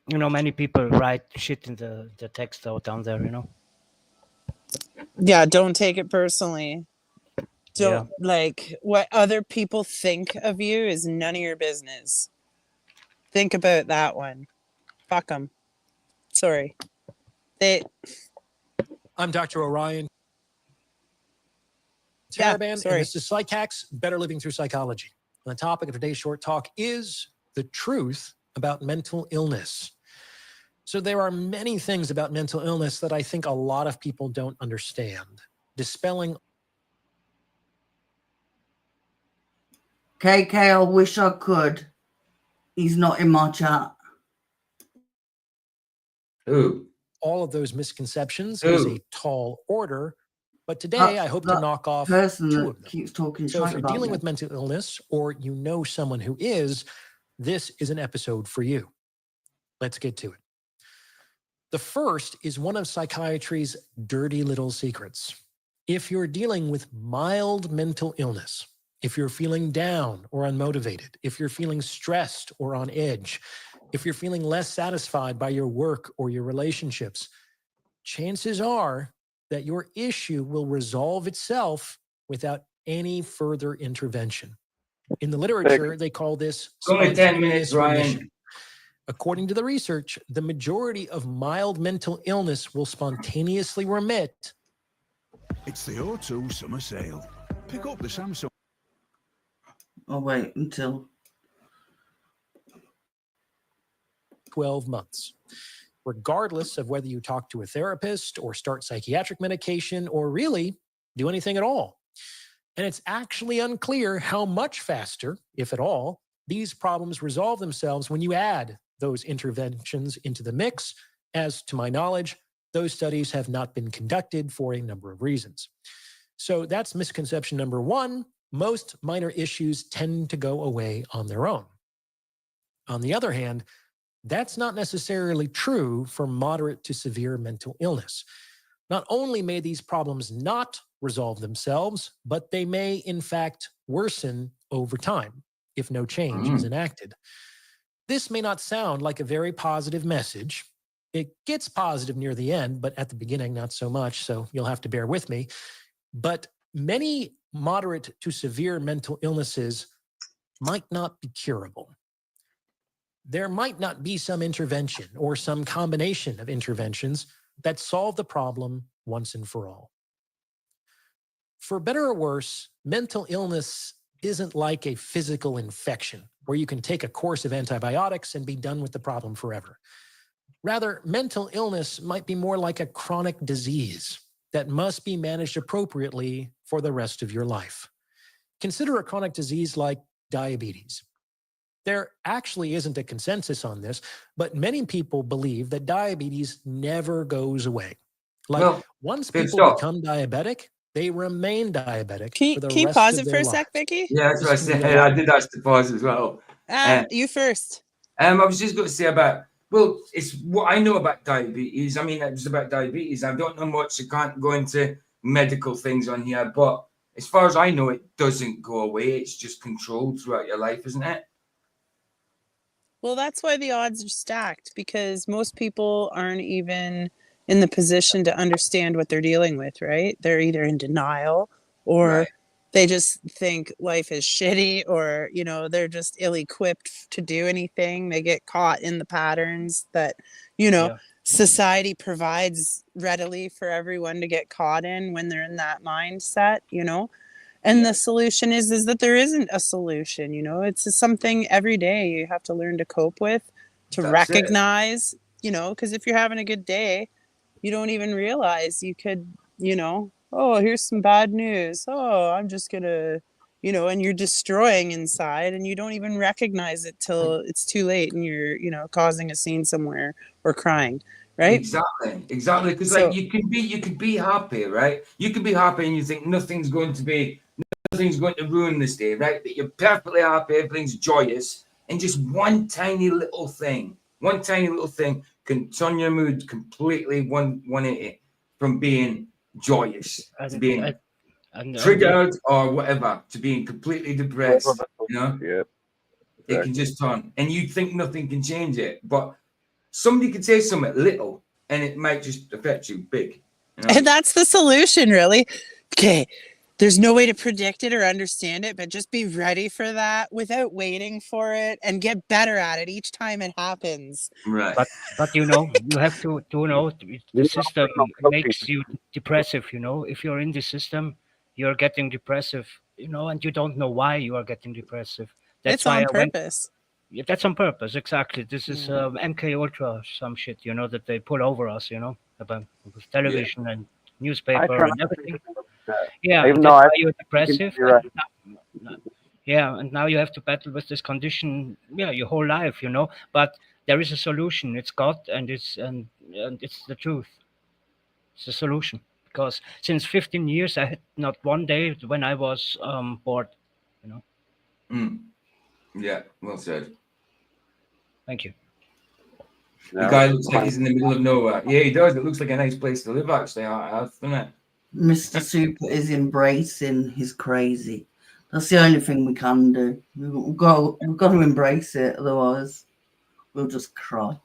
You know, many people write shit in the text out down there, you know. Yeah, don't take it personally. Don't like what other people think of you is none of your business. Think about that one. Fuck them. Sorry. I'm Dr. Orion. Yeah, Taraban, and this is Psych Hacks, Better Living Through Psychology. And the topic of today's short talk is the truth about mental illness. So there are many things about mental illness that I think a lot of people don't understand. Dispelling. KK, I wish I could. He's not in my chat. Who? All of those misconceptions is Who? a tall order, but today I hope to That knock off person two that of them. keeps talking So if shit you're about dealing me. with mental illness or you know someone who is, this is an episode for you. Let's get to it. The first is one of psychiatry's dirty little secrets. If you're dealing with mild mental illness, if you're feeling down or unmotivated, if you're feeling stressed or on edge, if you're feeling less satisfied by your work or your relationships, chances are that your issue will resolve itself without any further intervention. In the literature, they call this It's only 10 minutes, spontaneous Ryan. remission. According to the research, the majority of mild mental illness will spontaneously remit. It's the O2 summer sale. Pick up the Samsung. I'll wait until 12 months, regardless of whether you talk to a therapist or start psychiatric medication or really do anything at all. And it's actually unclear how much faster, if at all, these problems resolve themselves when you add those interventions into the mix. As to my knowledge, those studies have not been conducted for a number of reasons. So that's misconception number one. Most minor issues tend to go away on their own. On the other hand, that's not necessarily true for moderate to severe mental illness. Not only may these problems not resolve themselves, but they may in fact worsen over time if no change is enacted. This may not sound like a very positive message. It gets positive near the end, but at the beginning, not so much, so you'll have to bear with me. But many moderate to severe mental illnesses might not be curable. There might not be some intervention or some combination of interventions that solve the problem once and for all. For better or worse, mental illness isn't like a physical infection where you can take a course of antibiotics and be done with the problem forever. Rather, mental illness might be more like a chronic disease that must be managed appropriately for the rest of your life. Consider a chronic disease like diabetes. There actually isn't a consensus on this, but many people believe that diabetes never goes away. Like once people become diabetic, they remain diabetic for the Can you rest pause of it their for a life. sec, Vicky? Yeah, that's what I This can said. be a lot. I did ask to pause as well. You first. I was just going to say about, well, it's what I know about diabetes. I mean, it was about diabetes. I don't know much. I can't go into medical things on here, but as far as I know, it doesn't go away. It's just controlled throughout your life, isn't it? Well, that's why the odds are stacked, because most people aren't even in the position to understand what they're dealing with, right? They're either in denial or they just think life is shitty, or, you know, they're just ill-equipped to do anything. They get caught in the patterns that, you know, society provides readily for everyone to get caught in when they're in that mindset, you know? And the solution is that there isn't a solution, you know, it's something every day you have to learn to cope with, to recognize, you know, because if you're having a good day, you don't even realize you could, you know, oh, here's some bad news. Oh, I'm just going to, you know, and you're destroying inside and you don't even recognize it till it's too late and you're, you know, causing a scene somewhere or crying. Right? Exactly. Because like you could be happy, right? You could be happy and you think nothing's going to ruin this day, right? But you're perfectly happy, everything's joyous, and just one tiny little thing can turn your mood completely 180 from being joyous to being triggered or whatever to being completely depressed. You know, it can just turn, and you think nothing can change it, but somebody could say something little, and it might just affect you big. You know? And that's the solution, really. Okay. There's no way to predict it or understand it, but just be ready for that without waiting for it and get better at it each time it happens. Right. But you know, you have to know the system makes you depressive, you know. If you're in the system, you're getting depressive, you know, and you don't know why you are getting depressive. That's It's why on purpose. Yeah, that's on purpose, exactly. This is Yeah. MK Ultra, some shit, you know, that they pull over us, you know, about with television and I newspaper try and not to think everything. about that. Yeah, Even and though that's I why you're think depressive. you're right. Yeah, and now you have to battle with this condition, yeah, your whole life, you know. But there is a solution. It's God, and it's the truth. It's the solution. Because since 15 years, I had not one day when I was bored, you know. Mm. Yeah, well said. Thank you. The No, guy looks like he's in the middle of nowhere. Yeah, he does. It looks like a nice place to live, actually, doesn't it? Mr. Super is embracing his crazy. That's the only thing we can do. We've got to embrace it, otherwise we'll just cry.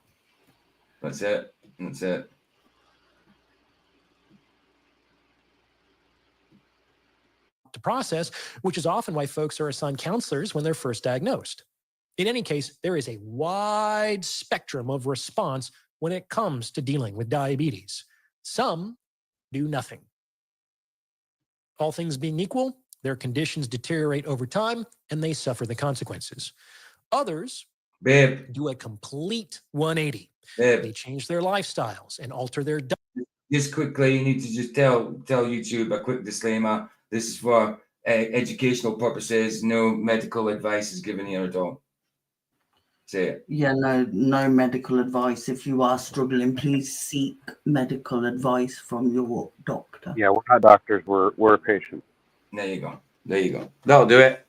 That's it. That's it. To process, which is often why folks are assigned counselors when they're first diagnosed. In any case, there is a wide spectrum of response when it comes to dealing with diabetes. Some do nothing. All things being equal, their conditions deteriorate over time and they suffer the consequences. Others Babe, do a complete 180. babe, They change their lifestyles and alter their diet. just quickly, you need to just tell YouTube a quick disclaimer. This is for educational purposes. No medical advice is given here at all. Say it. Yeah, no medical advice. If you are struggling, please seek medical advice from your doctor. yeah, we're not doctors. We're patients. There you go. There you go. That'll do it.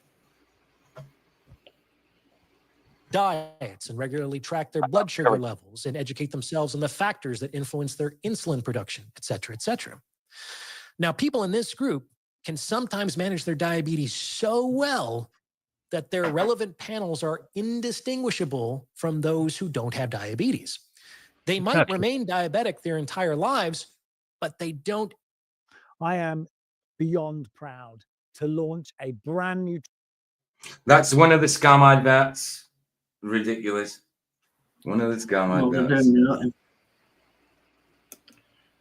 Diets and regularly track their blood sugar levels and educate themselves on the factors that influence their insulin production, et cetera, et cetera. Now, people in this group can sometimes manage their diabetes so well that their relevant panels are indistinguishable from those who don't have diabetes. They might Exactly. remain diabetic their entire lives, but they don't. I am beyond proud to launch a brand new. That's one of the scam adverts. Ridiculous. One of the scam Well, they're adverts. doing nothing.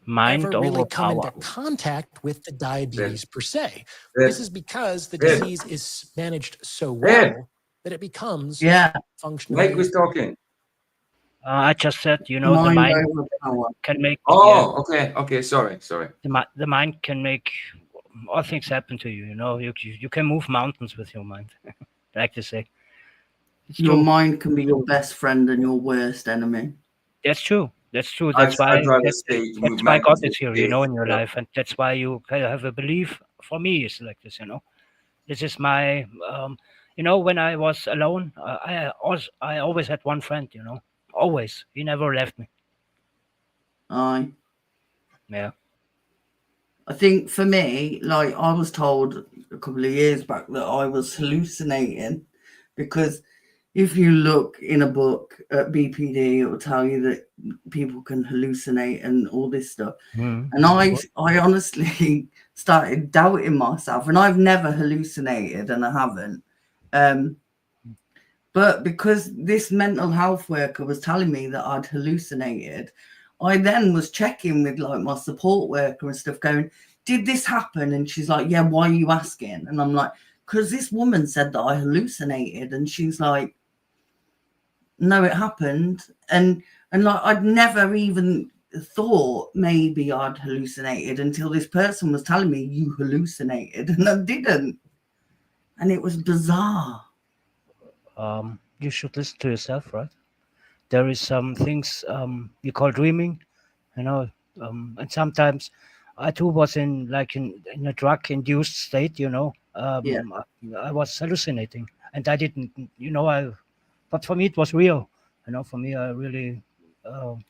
Mind ever really over come into power. contact with the diabetes per se. Babe, This is because the Babe. disease is managed so Babe. well that it becomes Yeah, functionally. Mike was talking. I just said, you know, the mind mind over power. can make Oh, okay. Sorry. the mind can make all things happen to you. You know, you can move mountains with your mind. I like to say, it's Your true. mind can be your best friend and your worst enemy. That's true. That's true. I'd That's why rather say to move that's why God mountains is with here, you know, faith. in your Yeah. life, and that's why you kind of have a belief. For me, it's like this, you know. This is my, you know, when I was alone, I always had one friend, you know, always. He never left me. Aye. Yeah. I think for me, like I was told a couple of years back that I was hallucinating because if you look in a book at BPD, it will tell you that people can hallucinate and all this stuff. Mm. And I honestly started doubting myself, and I've never hallucinated, and I haven't. But because this mental health worker was telling me that I'd hallucinated, I then was checking with like my support worker and stuff, going, "Did this happen?" And she's like, "Yeah, why are you asking?" And I'm like, "Because this woman said that I hallucinated," and she's like, "No, it happened." And like I'd never even thought maybe I'd hallucinated until this person was telling me you hallucinated, and I didn't. And it was bizarre. You should listen to yourself, right? There is some things you call dreaming, you know, and sometimes I too was in a drug induced state, you know. Yeah. I was hallucinating, and I didn't, you know, but for me it was real, you know. For me, I really,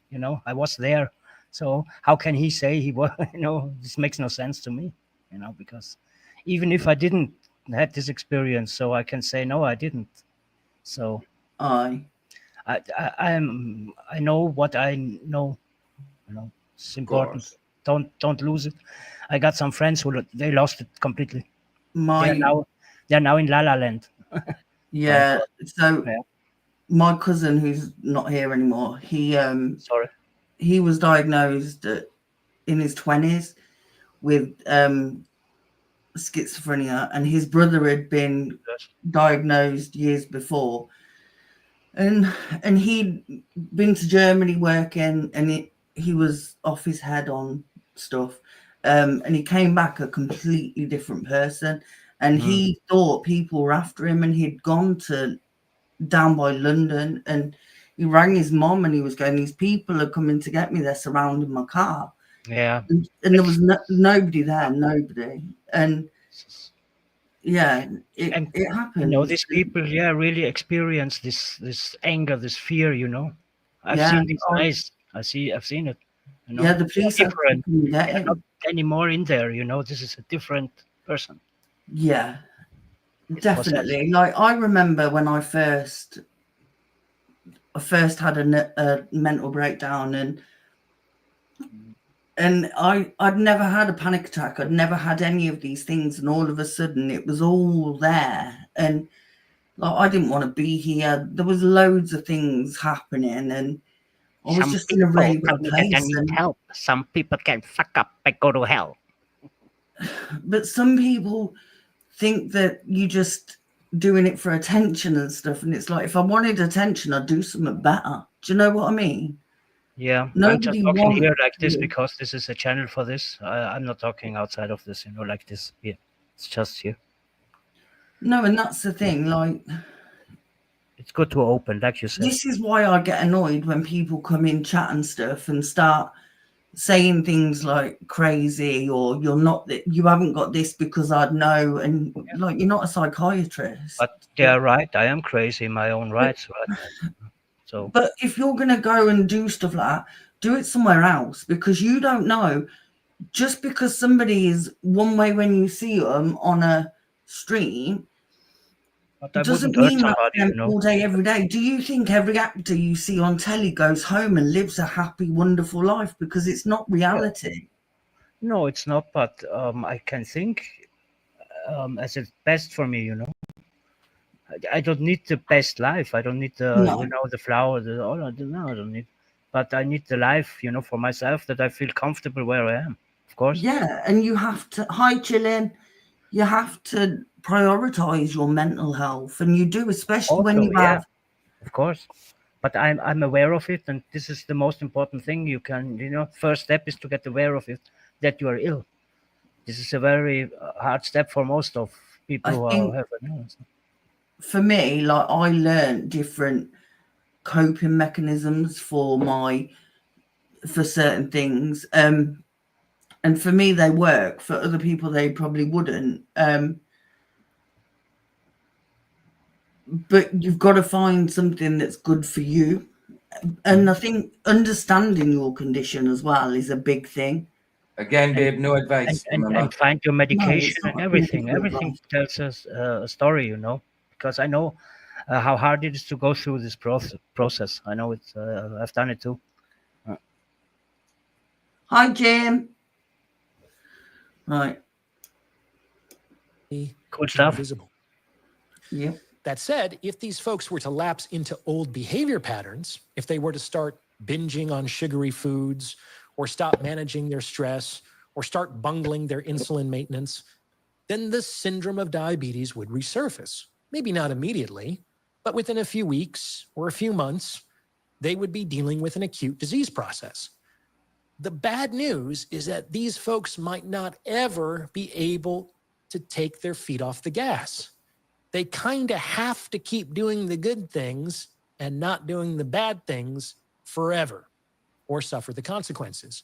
you know, I was there. So how can he say he was? You know, this makes no sense to me, you know, because even if I didn't had this experience, so I can say no, I didn't. So Aye. I know what I know. You know, it's important. Don't lose it. I got some friends who they lost it completely. They're now in La La Land. Yeah. So Yeah. my cousin, who's not here anymore, Sorry. he was diagnosed in his 20s with schizophrenia, and his brother had been Yes. diagnosed years before. and he'd been to Germany working, and he was off his head on stuff, and he came back a completely different person, and he thought people were after him, and he'd gone to down by London, and he rang his mom, and he was going, these people are coming to get me, they're surrounding my car. Yeah. And there was nobody there, and yeah, it happened. You know, these people, really experience this anger, this fear. You know, I've Yeah, seen these eyes. I've seen it. You know, yeah, the police they're had to different. come and get They're not him. anymore in there. You know, this is a different person. Yeah, It was definitely. Like, I remember when I first had a mental breakdown, and I'd never had a panic attack. I'd never had any of these things, and all of a sudden it was all there, and like, I didn't want to be here. There was loads of things happening, and I was just in a really bad place. And, help. Some people can fuck up and go to hell. but some people think that you just doing it for attention and stuff, and it's like, if I wanted attention, I'd do something better. Do you know what I mean? Yeah, I'm just Nobody talking here wants like this you. because this is a channel for this. I'm not talking outside of this, you know, like this. Yeah, it's just here. No, and that's the thing. Like, It's good to open, like you said. this is why I get annoyed when people come in chat and stuff and start saying things like crazy, or you haven't got this because I'd know, and like, you're not a psychiatrist. But they are right. I am crazy in my own rights, right? So, But if you're going to go and do stuff like that, do it somewhere else, because you don't know. Just because somebody is one way when you see them on a stream, but I doesn't wouldn't hurt mean that's somebody, them you know. all day, every day. Do you think every actor you see on telly goes home and lives a happy, wonderful life? Because it's not reality. No, it's not. But I can think as it's best for me, you know. I don't need the best life. I don't need the, No. you know, the flower. No, I don't need. But I need the life, you know, for myself, that I feel comfortable where I am. Of course. Yeah, and you have to, hi Chillin, you have to prioritize your mental health, and you do, especially when Also, you yeah, have. of course. But I'm aware of it, and this is the most important thing you can, you know. First step is to get aware of it, that you are ill. This is a very hard step for most of people I who think have an illness. for me, like, I learned different coping mechanisms for certain things, and for me they work. For other people they probably wouldn't, but you've got to find something that's good for you. And I think understanding your condition as well is a big thing. Again, And, babe, no advice. Remember. and find your No, medication it's and not everything. good Everything advice. tells us a story, you know, because I know how hard it is to go through this process. I know it's. I've done it too. Hi Jim. Right. Cool stuff. Invisible. Yeah. That said, if these folks were to lapse into old behavior patterns, if they were to start binging on sugary foods, or stop managing their stress, or start bungling their insulin maintenance, then the syndrome of diabetes would resurface. Maybe not immediately, but within a few weeks or a few months, they would be dealing with an acute disease process. The bad news is that these folks might not ever be able to take their feet off the gas. They kind of have to keep doing the good things and not doing the bad things forever, or suffer the consequences.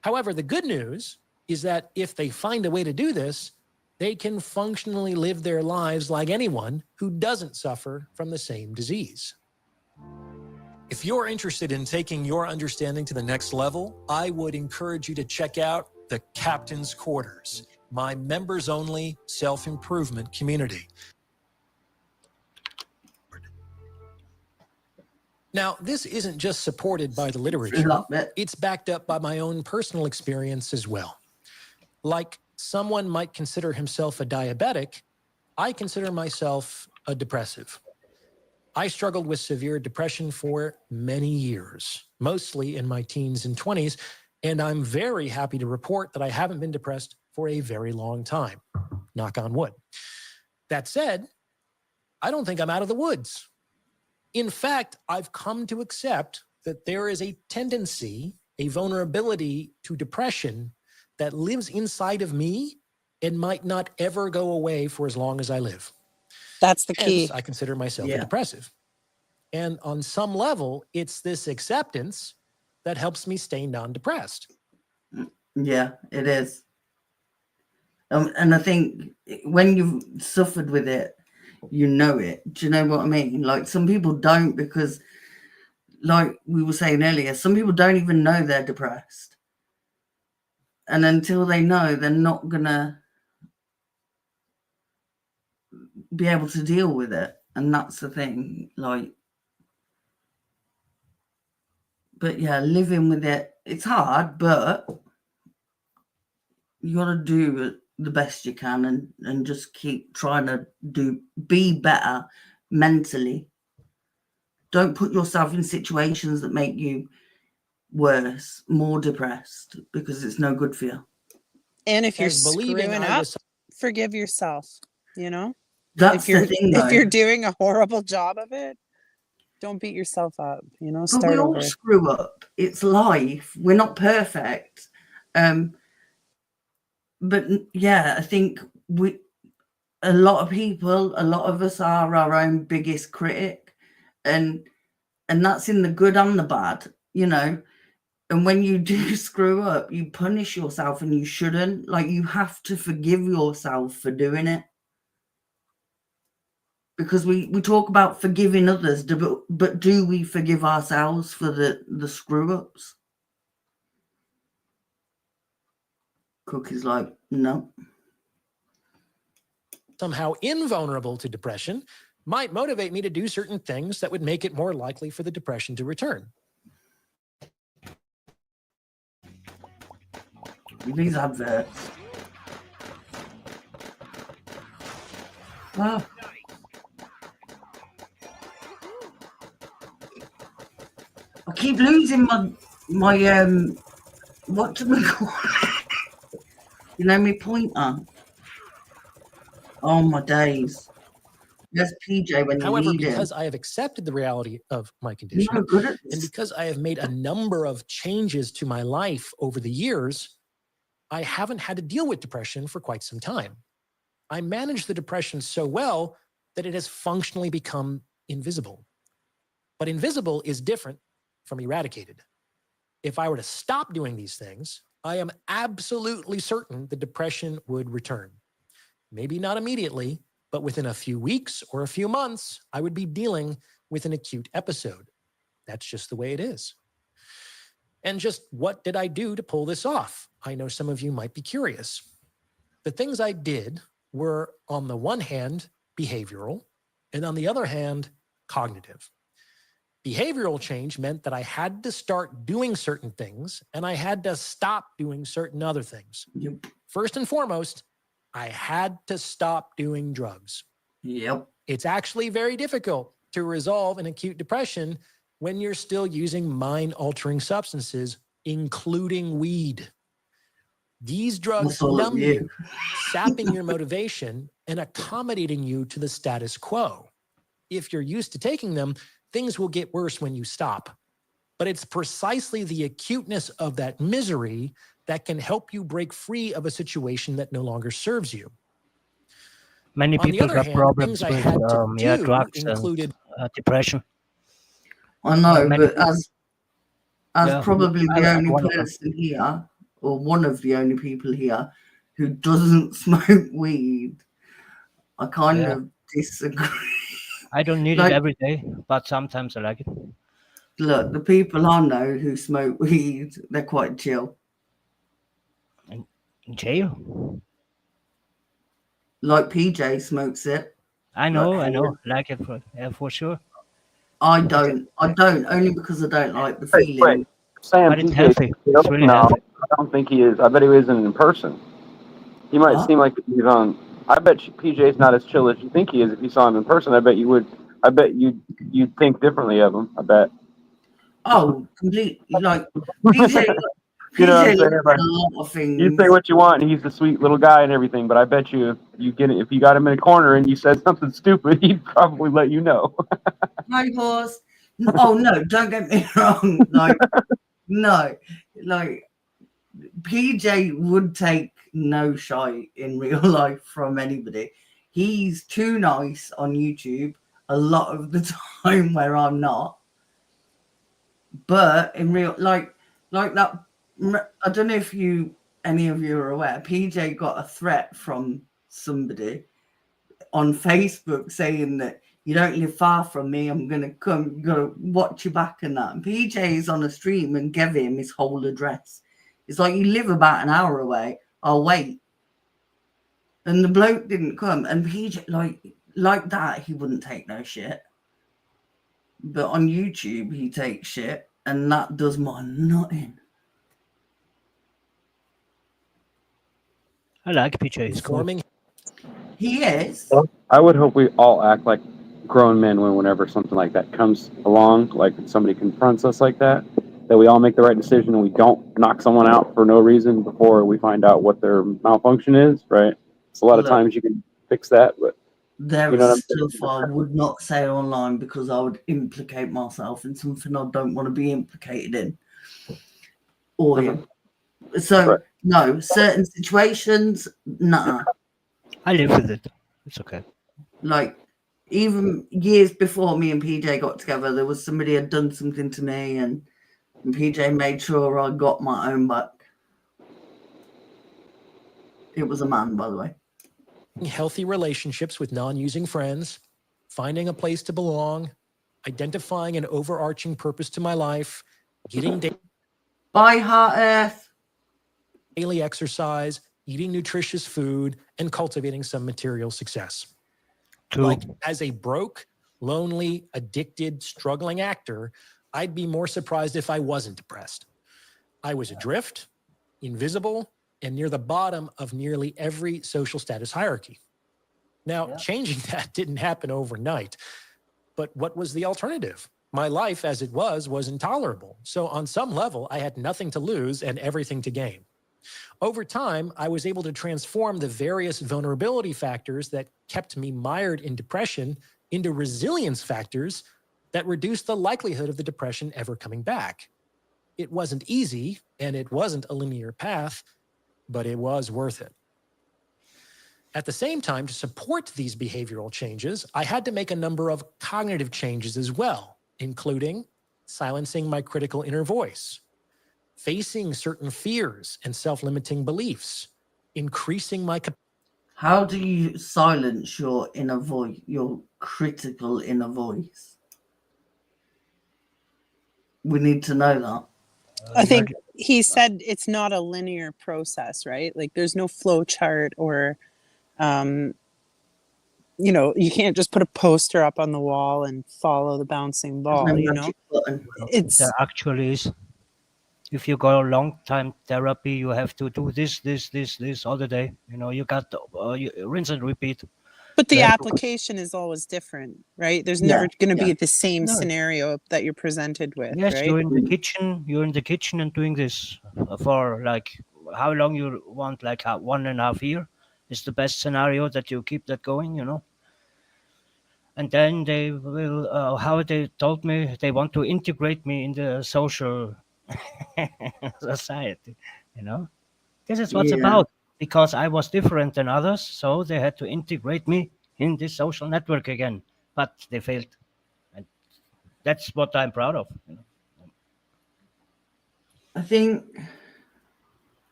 However, the good news is that if they find a way to do this, they can functionally live their lives like anyone who doesn't suffer from the same disease. If you're interested in taking your understanding to the next level, I would encourage you to check out the Captain's Quarters, my members-only self-improvement community. Now, this isn't just supported by the literature, it's backed up by my own personal experience as well. Like someone might consider himself a diabetic, I consider myself a depressive. I struggled with severe depression for many years, mostly in my teens and 20s, and I'm very happy to report that I haven't been depressed for a very long time. Knock on wood. That said, I don't think I'm out of the woods. In fact, I've come to accept that there is a tendency, a vulnerability to depression that lives inside of me and might not ever go away for as long as I live. That's the Hence, key. I consider myself a Yeah. depressive. And on some level, it's this acceptance that helps me stay non-depressed. Yeah, it is. And I think when you've suffered with it, you know it. Do you know what I mean? Like some people don't, because like we were saying earlier, some people don't even know they're depressed. And until they know, they're not gonna be able to deal with it. And that's the thing. Like, but yeah, living with it, it's hard, but you gotta do the best you can and just keep trying to be better mentally. Don't put yourself in situations that make you worse, more depressed, because it's no good for you. And if you're As believing screwing I up, was forgive yourself, you know? That's the thing, though. If you're doing a horrible job of it, don't beat yourself up, you know, But start we all over. screw up. It's life. We're not perfect. But yeah, I think a lot of us are our own biggest critic, and that's in the good and the bad, you know. And when you do screw up, you punish yourself, and you shouldn't. Like, you have to forgive yourself for doing it. Because we talk about forgiving others, but do we forgive ourselves for the screw ups? Cookie's like, no. somehow invulnerable to depression might motivate me to do certain things that would make it more likely for the depression to return. These adverts. Oh. I keep losing my what do we call it? You know, my pointer. Oh my days. There's PJ when you However, need him. because I have accepted the reality of my condition, You're good at and this. because I have made a number of changes to my life over the years, I haven't had to deal with depression for quite some time. I managed the depression so well that it has functionally become invisible. But invisible is different from eradicated. If I were to stop doing these things, I am absolutely certain the depression would return. Maybe not immediately, but within a few weeks or a few months, I would be dealing with an acute episode. That's just the way it is. And just what did I do to pull this off? I know some of you might be curious. The things I did were, on the one hand, behavioral, and on the other hand, cognitive. Behavioral change meant that I had to start doing certain things and I had to stop doing certain other things. Yep. First and foremost, I had to stop doing drugs. Yep. It's actually very difficult to resolve an acute depression when you're still using mind-altering substances, including weed. These drugs That's all of numb you. you, sapping your motivation and accommodating you to the status quo. If you're used to taking them, things will get worse when you stop. But it's precisely the acuteness of that misery that can help you break free of a situation that no longer serves you. Many On the people other got hand, problems things I with had to do drugs included and depression. I know, Many but as Yeah, probably I the like only one of them. person here, or one of the only people here, who doesn't smoke weed, I kind Yeah. of disagree. I don't need Like, it every day, but sometimes I like it. look, the people I know who smoke weed, they're quite chill. In jail? Like PJ smokes it. I Like know, heroin. like it for sure. I But don't, only because I don't like the Wait, feeling. Sam, but it's PJ, healthy. It's really no, healthy. I don't think he is. I bet he isn't in person. He might What? seem like he's on. I bet PJ's not as chill as you think he is. If you saw him in person, I bet you would. I bet you'd think differently of him. I bet. Oh, completely. Like PJ, You know what I'm PJ saying? looks Like, at a lot of you say things. what you want, and he's the sweet little guy and everything. But I bet you, if you got him in a corner and you said something stupid, he'd probably let you know. Hi, horse. Oh no, don't get me wrong. Like, no, like PJ would take no shite in real life from anybody. He's too nice on YouTube a lot of the time where I'm not. But in real, like that, I don't know if any of you are aware, PJ got a threat from somebody on Facebook saying that you don't live far from me, I'm gonna watch you back and that. And PJ is on a stream and gave him his whole address. It's like, you live about an hour away, I'll wait. And the bloke didn't come, and PJ like that, he wouldn't take no shit. But on YouTube he takes shit, and that does my nothing. I like PJ. He's cool. He is. I would hope we all act like grown men whenever something like that comes along, like somebody confronts us like that we all make the right decision and we don't knock someone out for no reason before we find out what their malfunction is, right? It's a lot of times you can fix that, but there you know is stuff I would not say online because I would implicate myself in something I don't want to be implicated in. Or him. So no, certain situations, nah. I live with it. It's okay. Like, even years before me and PJ got together, there was somebody had done something to me, and PJ made sure I got my own back. It was a man, by the way. Healthy relationships with non-using friends, finding a place to belong, identifying an overarching purpose to my life, getting Bye, Heart Earth. Daily exercise, eating nutritious food, and cultivating some material success. Like, as a broke, lonely, addicted, struggling actor, I'd be more surprised if I wasn't depressed. I was adrift, invisible, and near the bottom of nearly every social status hierarchy. Now, changing that didn't happen overnight, but what was the alternative? My life as it was intolerable. So on some level, I had nothing to lose and everything to gain. Over time, I was able to transform the various vulnerability factors that kept me mired in depression into resilience factors that reduced the likelihood of the depression ever coming back. It wasn't easy, and it wasn't a linear path, but it was worth it. At the same time, to support these behavioral changes, I had to make a number of cognitive changes as well, including silencing my critical inner voice, facing certain fears and self-limiting beliefs, increasing my capacity. How do you silence your inner voice, your critical inner voice? We need to know that. I think he said it's not a linear process, right? Like, there's no flow chart or, you know, you can't just put a poster up on the wall and follow the bouncing ball, you know? There actually is. If you go a long time therapy, you have to do this all the day. You know, you got you rinse and repeat. But the application is always different, right? There's never going to be the same No. scenario that you're presented with, Yes, right? you're in the kitchen. You're in the kitchen and doing this for like how long you want, like 1.5 years is the best scenario that you keep that going, you know. And then they will, how they told me, they want to integrate me in the social society, you know. This is what's about, because I was different than others, so they had to integrate me in this social network again, but they failed. And that's what I'm proud of, you know. I think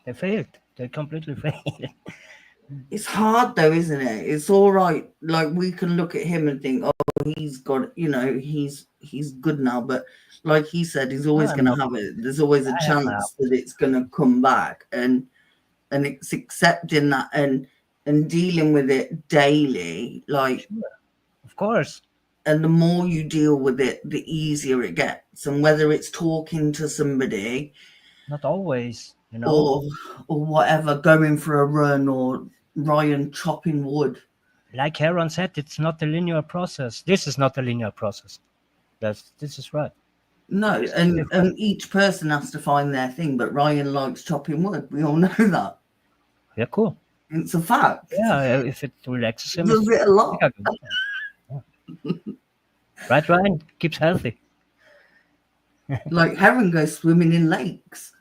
they failed. They completely failed. It's hard though, isn't it? It's all right. Like, we can look at him and think, oh, he's got, you know, he's good now. But like he said, he's always going to have it. There's always a chance that it's going to come back, and it's accepting that and dealing with it daily. Like, of course. And the more you deal with it, the easier it gets. And whether it's talking to somebody, not always, you know, or whatever, going for a run, or Ryan chopping wood. Like Aaron said, it's not a linear process. This is not a linear process. This is right. No, and each person has to find their thing. But Ryan likes chopping wood. We all know that. Yeah, cool. It's a fact. Yeah, if it relaxes him, does it a lot. Right, Ryan? Keeps healthy. Like Heron goes swimming in lakes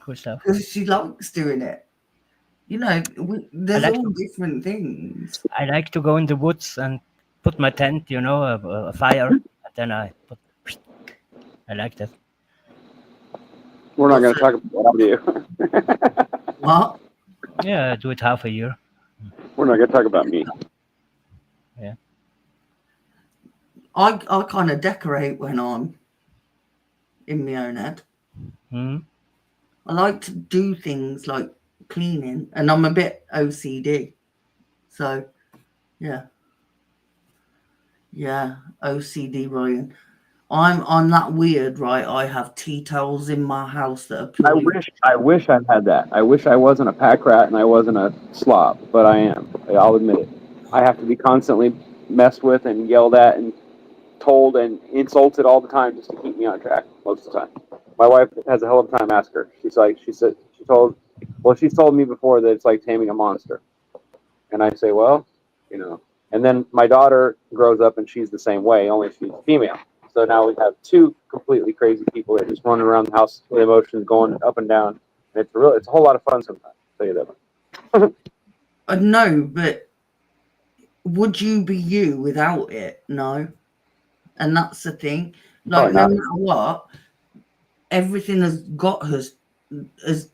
Cool stuff. because she likes doing it. You know, there's like all to- different things. I like to go in the woods and put my tent, a fire, and then I like that. We're not going What's to talk about what I do. What? Yeah, I do it half a year. We're not going to talk about me. Yeah. I kind of decorate when I'm in my own head. Hmm. I like to do things like cleaning, and I'm a bit OCD. So, yeah, OCD, Ryan. I'm that weird, right? I have tea towels in my house that are purely. I wish I had that. I wish I wasn't a pack rat and I wasn't a slob, but I am. I'll admit it. I have to be constantly messed with and yelled at and told and insulted all the time just to keep me on track most of the time. My wife has a hell of a time. Ask her. She's told me before that it's like taming a monster. And I say, well, and then my daughter grows up and she's the same way, only she's female. So now we have two completely crazy people that just running around the house with emotions going up and down. And it's a whole lot of fun sometimes. I'll tell you that. I know, but would you be you without it? No. And that's the thing. Like, no matter what, everything has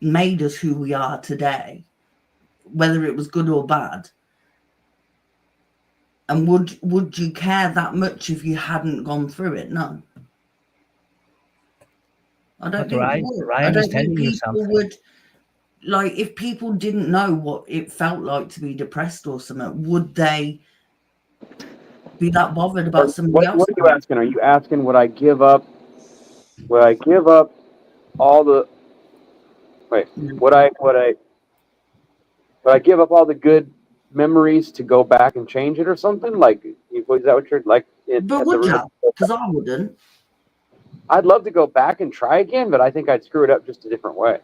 made us who we are today, whether it was good or bad. And would you care that much if you hadn't gone through it? No. I don't think you would. I don't think people would, like, if people didn't know what it felt like to be depressed or something, would they be that bothered about somebody else? What are you asking? Are you asking would I give up? Would I give up all the? Wait. Would I give up all the good memories to go back and change it or something? Like, is that what you're like? But would you? Because I wouldn't. I'd love to go back and try again, but I think I'd screw it up just a different way.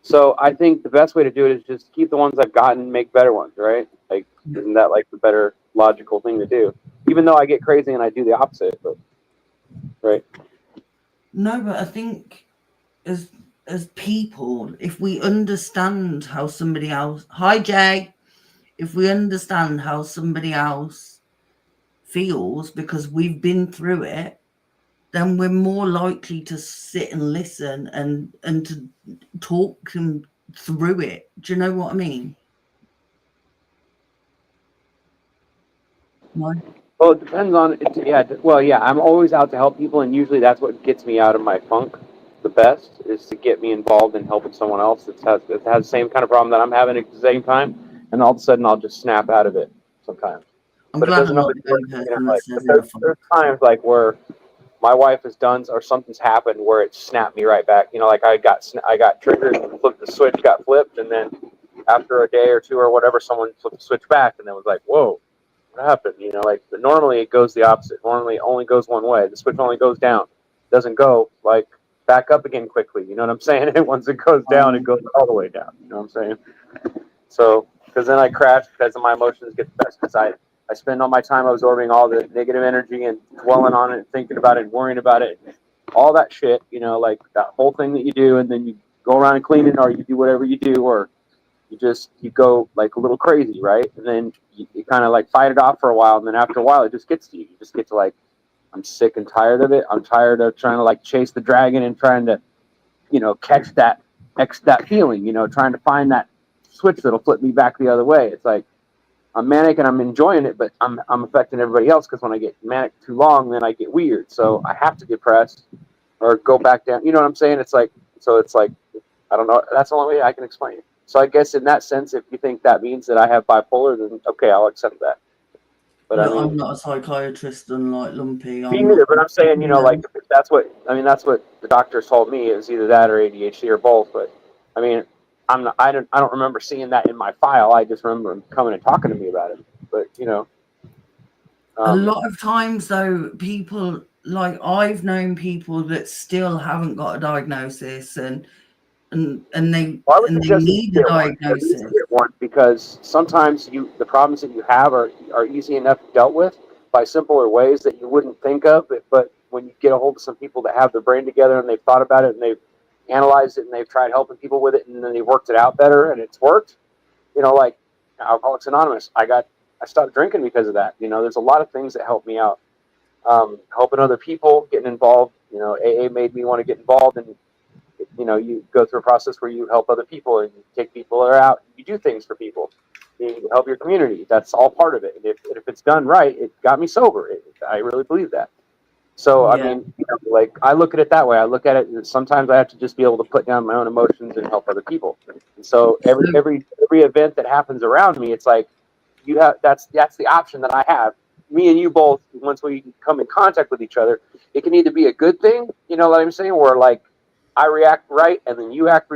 So I think the best way to do it is just keep the ones I've gotten and make better ones, right? Like, isn't that like the better logical thing to do? Even though I get crazy and I do the opposite, but right? No, but I think as people, if we understand how somebody else, hi Jay, if we understand how somebody else feels because we've been through it, then we're more likely to sit and listen and to talk them through it. Do you know what I mean? No. Well, it depends on it. Yeah. Well, yeah. I'm always out to help people, and usually that's what gets me out of my funk the best is to get me involved in helping someone else that has the same kind of problem that I'm having at the same time, and all of a sudden I'll just snap out of it sometimes. I'm but glad it doesn't I'm not always the work. only person that says There's times like where my wife has done or something's happened where it snapped me right back. Like I got triggered and flipped the switch, got flipped, and then after a day or two or whatever, someone flipped the switch back, and it was like, whoa, what happened? But normally it goes the opposite. Normally it only goes one way. The switch only goes down. It doesn't go like back up again quickly. You know what I'm saying? And once it goes down, it goes all the way down. You know what I'm saying? So, because then I crash because of my emotions get the best because I spend all my time absorbing all the negative energy and dwelling on it and thinking about it and worrying about it. All that shit, like that whole thing that you do, and then you go around and clean it, or you do whatever you do, or you go like a little crazy, right? And then you kind of like fight it off for a while, and then after a while, it just gets to you. You just get to like, I'm sick and tired of it. I'm tired of trying to like chase the dragon and trying to, catch that feeling, trying to find that switch that'll flip me back the other way. It's like I'm manic and I'm enjoying it, but I'm affecting everybody else because when I get manic too long, then I get weird. So I have to depress or go back down. You know what I'm saying? It's like I don't know. That's the only way I can explain it. So I guess in that sense, if you think that means that I have bipolar, then okay, I'll accept that. But no, I'm not a psychiatrist, unlike Lumpy. Me neither. But I'm saying, like if that's what the doctors told me. It was either that or ADHD or both. But I mean, I don't remember seeing that in my file. I just remember him coming and talking to me about it. But a lot of times though, people like I've known people that still haven't got a diagnosis and they need a diagnosis. Because sometimes the problems that you have are easy enough dealt with, by simpler ways that you wouldn't think of. But when you get a hold of some people that have their brain together and they've thought about it and they've analyzed it and they've tried helping people with it and then they worked it out better and it's worked, you know, like Alcoholics Anonymous, I stopped drinking because of that. You know, there's a lot of things that help me out. Helping other people, getting involved. You know, AA made me want to get involved, and you know, you go through a process where you help other people and you take people that are out. You do things for people. You help your community. That's all part of it. And if it's done right, it got me sober. I really believe that. So I mean, you know, like I look at it that way. I look at it, and sometimes I have to just be able to put down my own emotions and help other people. And so every event that happens around me, it's like you have that's the option that I have. Me and you both, once we come in contact with each other, it can either be a good thing, you know what I'm saying, where like I react right and then you react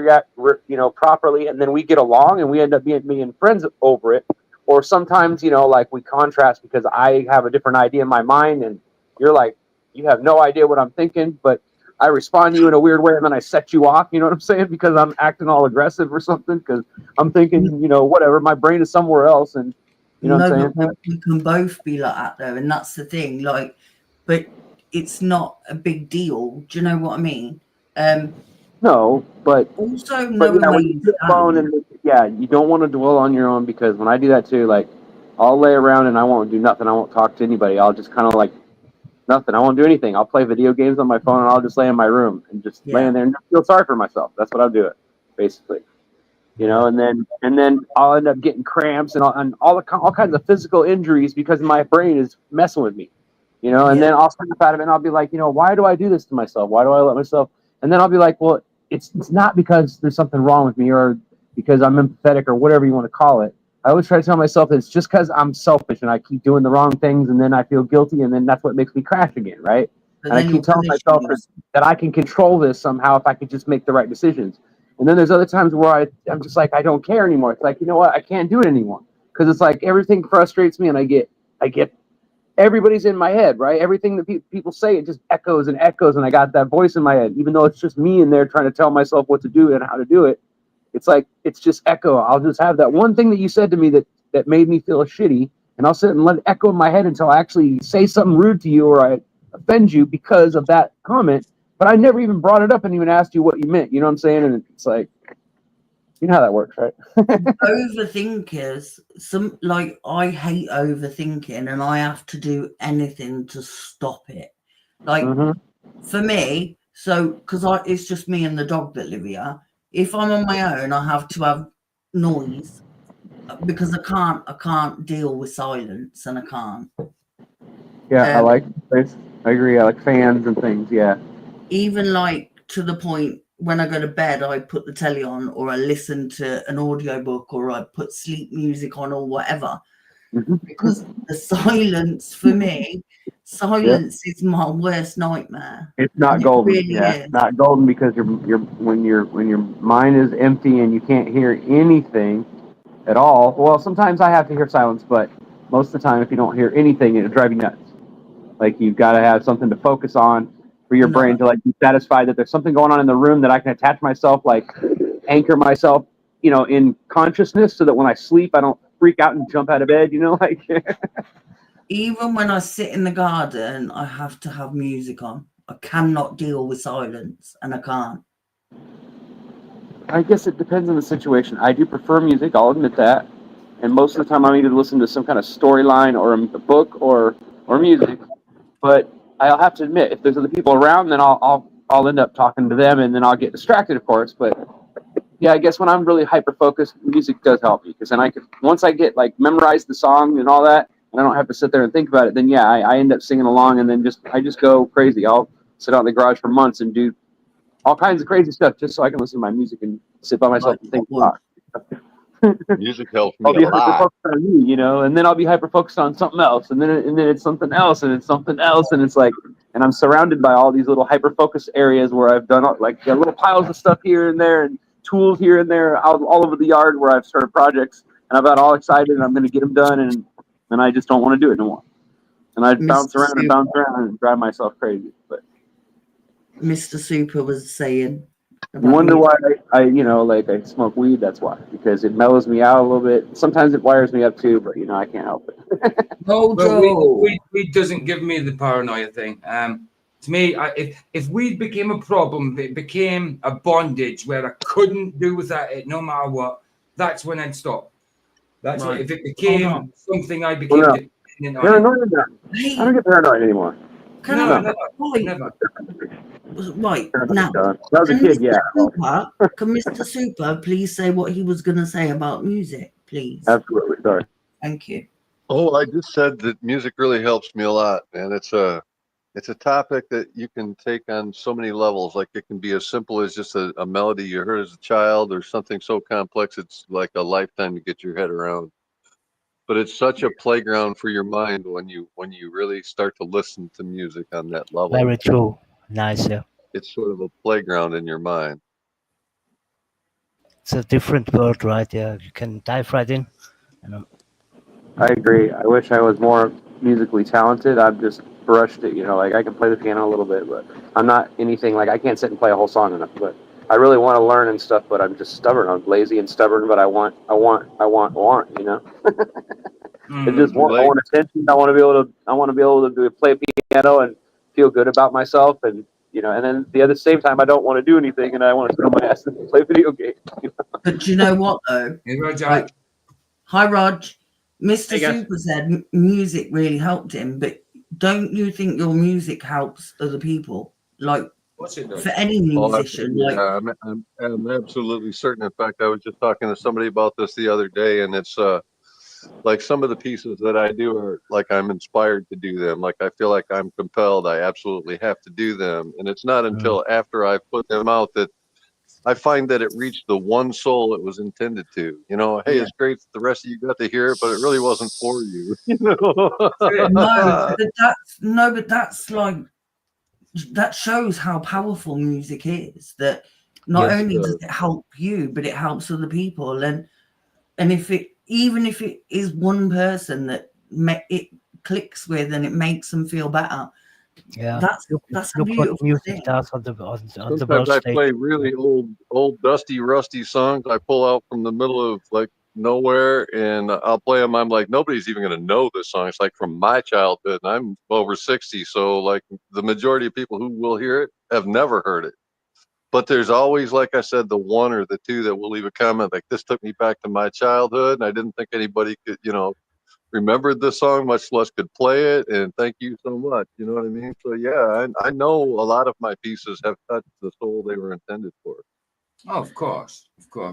you know, properly, and then we get along and we end up being friends over it. Or sometimes, you know, like we contrast because I have a different idea in my mind and you're like, you have no idea what I'm thinking, but I respond to you in a weird way and then I set you off, you know what I'm saying, because I'm acting all aggressive or something because I'm thinking, you know, whatever, my brain is somewhere else. And you know what I'm saying? But we can both be like that though, and that's the thing. Like, but it's not a big deal. Do you know what I mean? No, but also but knowing yeah, where when you you get alone stand. and yeah, you don't want to dwell on your own, because when I do that too, like I'll lay around and I won't do nothing. I won't talk to anybody. I'll just kind of like nothing. I won't do anything. I'll play video games on my phone and I'll just lay in my room and just lay in there and just feel sorry for myself. That's what I'll do it, basically. You know, and then I'll end up getting cramps and all kinds of physical injuries because my brain is messing with me. You know, and then I'll snap out of it and I'll be like, you know, why do I do this to myself? Why do I let myself? And then I'll be like, well, it's not because there's something wrong with me or because I'm empathetic or whatever you want to call it. I always try to tell myself that it's just because I'm selfish and I keep doing the wrong things and then I feel guilty and then that's what makes me crash again, right? But And I keep telling myself that I can control this somehow if I could just make the right decisions. And then there's other times where I'm just like, I don't care anymore. It's like, you know what? I can't do it anymore. Because it's like everything frustrates me and I get everybody's in my head, right? Everything that people say, it just echoes and echoes. And I got that voice in my head, even though it's just me in there trying to tell myself what to do and how to do it. It's like, it's just echo. I'll just have that one thing that you said to me that made me feel shitty. And I'll sit and let it echo in my head until I actually say something rude to you or I offend you because of that comment. But I never even brought it up and even asked you what you meant. You know what I'm saying? And it's like, you know how that works, right? Overthinkers, I hate overthinking and I have to do anything to stop it. Like for me, so because it's just me and the dog that live here. If I'm on my own, I have to have noise because I can't deal with silence and I can't. Yeah, I agree. I like fans and things. Yeah. Even like to the point when I go to bed, I put the telly on or I listen to an audiobook or I put sleep music on or whatever. Because the silence for me, is my worst nightmare. It's not golden. Really is. Not golden because when your mind is empty and you can't hear anything at all. Well, sometimes I have to hear silence, but most of the time, if you don't hear anything, it'll drive you nuts. Like you've got to have something to focus on for your brain to like be satisfied that there's something going on in the room that I can attach myself, like anchor myself, you know, in consciousness, so that when I sleep, I don't freak out and jump out of bed. You know, like. Even when I sit in the garden, I have to have music on. I cannot deal with silence, and I can't. I guess it depends on the situation. I do prefer music, I'll admit that. And most of the time I'm either listening to some kind of storyline or a book or music. But I'll have to admit, if there's other people around, then I'll end up talking to them and then I'll get distracted, of course. But yeah, I guess when I'm really hyper focused, music does help me, because then once I get like memorize the song and all that, and I don't have to sit there and think about it, then yeah, I end up singing along and then I just go crazy. I'll sit out in the garage for months and do all kinds of crazy stuff just so I can listen to my music and sit by myself and think about it. Music helps me I'll be a lot. hyper-focused on you, you know, and then I'll be hyper-focused on something else, and then it's something else, and it's something else, and it's like, and I'm surrounded by all these little hyper-focus areas where I've done like little piles of stuff here and there, and tools here and there, all over the yard where I've started projects, and I've got all excited, and I'm going to get them done, and I just don't want to do it anymore. And I bounce around and drive myself crazy. But Mr. Super was saying, You wonder why I smoke weed. That's why, because it mellows me out a little bit. Sometimes it wires me up too, but I can't help it. Mojo. Well, weed doesn't give me the paranoia thing. To me, if weed became a problem, it became a bondage where I couldn't do without it no matter what. That's when I'd stop. That's Right. if it became something I became Well, no. dependent on. Paranoid? I don't get paranoid anymore. Can No, I, never. Right Paranoid now, done. When I was a can kid, Mr. yeah. Super, can Mr. Super please say what he was going to say about music, please? Absolutely. Sorry. Thank you. Oh, I just said that music really helps me a lot, and it's a topic that you can take on so many levels. Like it can be as simple as just a melody you heard as a child, or something so complex it's like a lifetime to get your head around. But it's such a playground for your mind when you really start to listen to music on that level. Very true. Nice. Yeah. It's sort of a playground in your mind. It's a different world, right? Yeah. You can dive right in. I agree. I wish I was more musically talented. I've just brushed it, like I can play the piano a little bit, but I'm not anything like I can't sit and play a whole song enough. But I really want to learn and stuff, but I'm just stubborn. I'm lazy and stubborn, but I want. I just want. I want attention. I want to be able to play piano and feel good about myself, and and then at the same time, I don't want to do anything, and I want to sit on my ass and play video games. But you know what though? Hey, Roger. Like, hi, Rog. Mr. Hey, guys. Super said music really helped him, but don't you think your music helps other people? Like, What's it doing? for any musician, like, I'm absolutely certain. In fact, I was just talking to somebody about this the other day, and it's like some of the pieces that I do are like I'm inspired to do them. Like I feel like I'm compelled. I absolutely have to do them, and it's not until after I put them out that I find that it reached the one soul it was intended to. Hey, it's great that the rest of you got to hear it, but it really wasn't for you. but that's like, that shows how powerful music is. That not only does it help you, but it helps other people. And if even if it is one person that it clicks with and it makes them feel better, Yeah, that's a look what beautiful music thing. does on the world Sometimes I stage. play really old, dusty, rusty songs I pull out from the middle of like nowhere, and I'll play them. I'm like, nobody's even going to know this song. It's like from my childhood, and I'm over 60, so like the majority of people who will hear it have never heard it. But there's always, like I said, the one or the two that will leave a comment like, this took me back to my childhood, and I didn't think anybody could, remembered this song, much less could play it, and thank you so much. You know what I mean? So yeah, I know a lot of my pieces have touched the soul they were intended for. Oh, of course.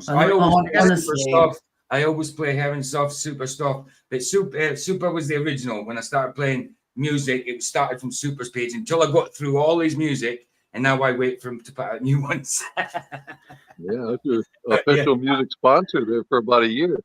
I always play honestly, super stuff. I always play heaven stuff, super stuff. But super was the original. When I started playing music, it started from Super's page until I got through all his music, and now I wait for him to put out new ones. Yeah, that's your official music sponsor there for about a year.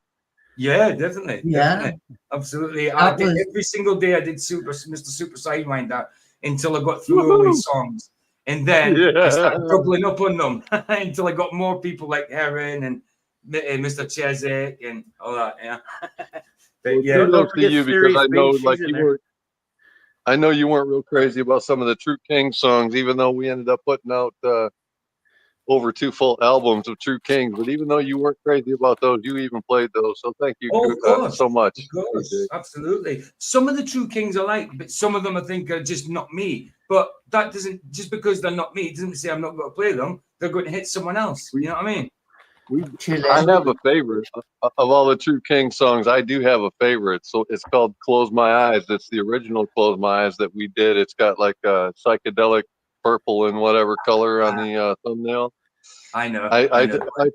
Yeah, definitely. Yeah. Definitely. Absolutely. I did every single day I did Mr. Super Sidewinder until I got through all his songs. And then I started doubling up on them until I got more people like Heron and Mr. Chezik and all that. Yeah. But yeah. Kudos to you, because I know like I know you weren't real crazy about some of the True King songs, even though we ended up putting out over 2 full albums of True Kings. But even though you weren't crazy about those, you even played those. So thank you so much. Of course, absolutely. Some of the True Kings I like, but some of them I think are just not me. But that doesn't, just because they're not me, doesn't say I'm not going to play them. They're going to hit someone else. You know what I mean? I have a favorite of all the True King songs. I do have a favorite. So it's called "Close My Eyes." It's the original "Close My Eyes" that we did. It's got like a psychedelic purple and whatever color on the thumbnail. I know. I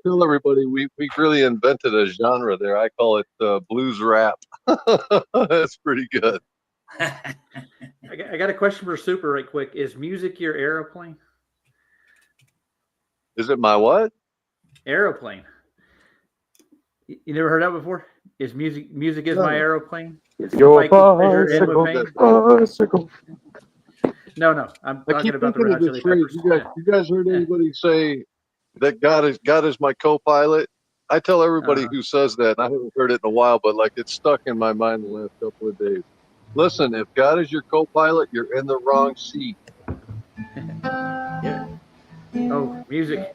tell everybody we really invented a genre there. I call it blues rap. That's pretty good. I got a question for Super right quick. Is music your aeroplane? Is it my what? Aeroplane. You never heard that before? Is music is my aeroplane? It's your bicycle. No. I'm talking about the Red Hot Chili Peppers. You guys heard anybody say that God is my co-pilot? I tell everybody who says that, and I haven't heard it in a while, but like it's stuck in my mind the last couple of days. Listen, if God is your co-pilot, you're in the wrong seat. Yeah. Oh, music.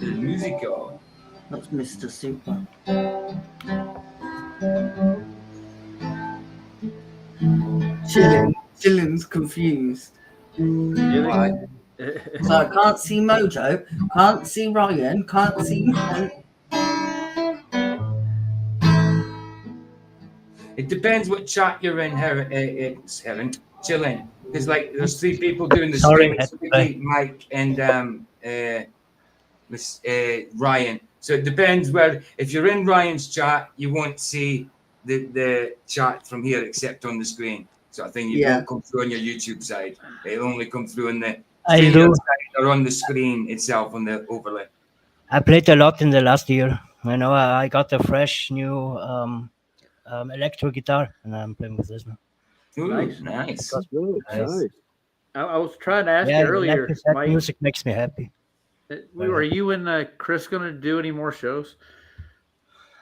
Musical. That's Mr. Super. Chilling's confused. Why? So I can't see Mojo, can't see Ryan, can't see. It depends what chat you're in, Heron. Chilling. Because like there's 3 people doing the Sorry, stream. It's Vicky, Mike, and Ryan. So it depends where. If you're in Ryan's chat, you won't see the chat from here except on the screen. So I think you won't come through on your YouTube side. It'll only come through on the side or on the screen itself on the overlay. I played a lot in the last year. You know, I got a fresh new electric guitar, and I'm playing with this now. Ooh, nice. That's good. Nice. I was trying to ask Yeah, you earlier, like you said, Mike. music makes me happy. Are you and Chris going to do any more shows?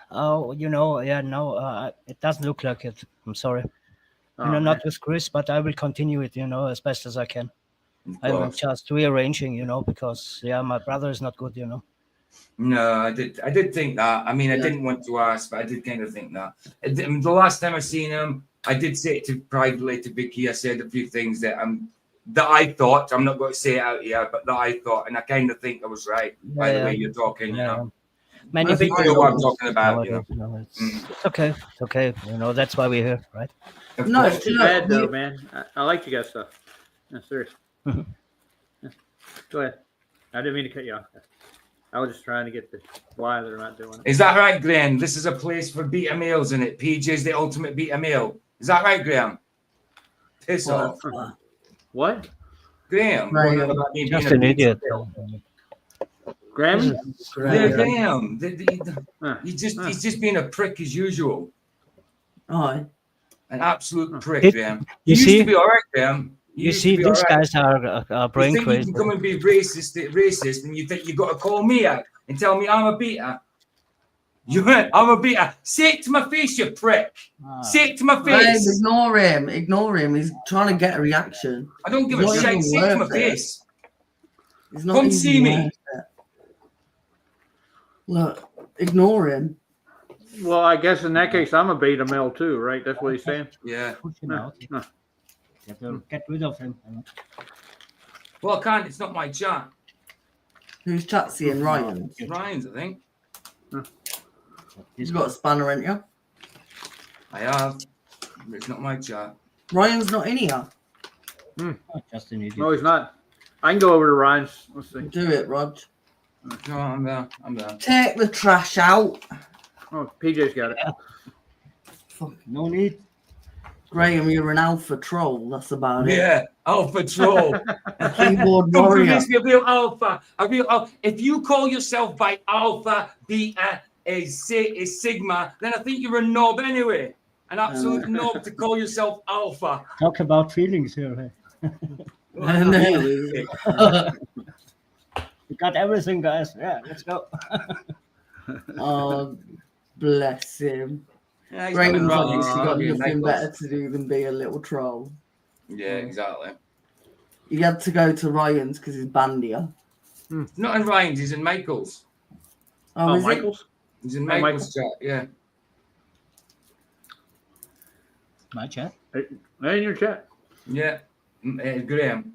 Oh, you know, yeah, no, it doesn't look like it. I'm sorry. Oh, You know, man. not with Chris, but I will continue it, you know, as best as I can. I'm course. just rearranging, you know, because my brother is not good, you know. No, I did think that. I mean, I didn't want to ask, but I did kind of think that. The last time I seen him, I did say it privately to Vicky. I said a few things that I thought. I'm not going to say it out here, but that I thought, and I kind of think I was right by the way you're talking. You know, Many I think people you know what I'm don't talking about. You know, nowadays, it's okay. It's okay. You know, that's why we're here, right? No, It's too bad though, man. I like you guys stuff. No, serious. Mhm. Yeah. Go ahead. I didn't mean to cut you off. I was just trying to get the why they're not doing it. Is that right, Graham? This is a place for beta males, in it. PJ's the ultimate beta male. Is that right, Graham? Piss off. What? Graham, going on about me Just being an a idiot. Grammy? Yeah, Graham. He's just being a prick as usual. Oh, an absolute prick, Graham. You He see, used to be all right, Graham. You see, these guys are brain You think crazy. you can come and be racist, and you think you got to call me out and tell me I'm a beta? I'm a beta. Say it to my face, you prick. Say it to my face. Ignore him. Ignore him. He's trying to get a reaction. I don't give He's a not shit. even Say it to my worth it. face. He's not Come even see me. worth it. Look, ignore him. Well, I guess in that case, I'm a beta male too, right? That's what he's saying. Yeah. Get rid of him. Well, I can't. It's not my chat. Who's Chatsy and Ryan? Ryan's, I think. He's got a spanner, ain't you? I have. It's not my chat. Ryan's not in here. Just an idiot. No, he's not. I can go over to Ryan's. Let's see. Do it, Rog. No, I'm there. I'm there. Take the trash out. Oh, PJ's got it. No need. Graham, you're an alpha troll. That's about it. Yeah, alpha troll. Keyboard Don't warrior. convince me a real alpha. If you call yourself by alpha, beta, is sigma, then I think you're a knob anyway. An absolute knob to call yourself alpha. Talk about feelings here. We got everything, guys. Yeah, let's go. Oh, bless him. Yeah, he's Graham's nothing wrong. obviously got He's nothing nice. better to do than be a little troll. Yeah, exactly. He had to go to Ryan's because he's banned here. Not in Ryan's, he's in Michael's. Oh, is Michael's? He's in Oh, Michael's chat, yeah. My chat? In your chat. Yeah. Graham.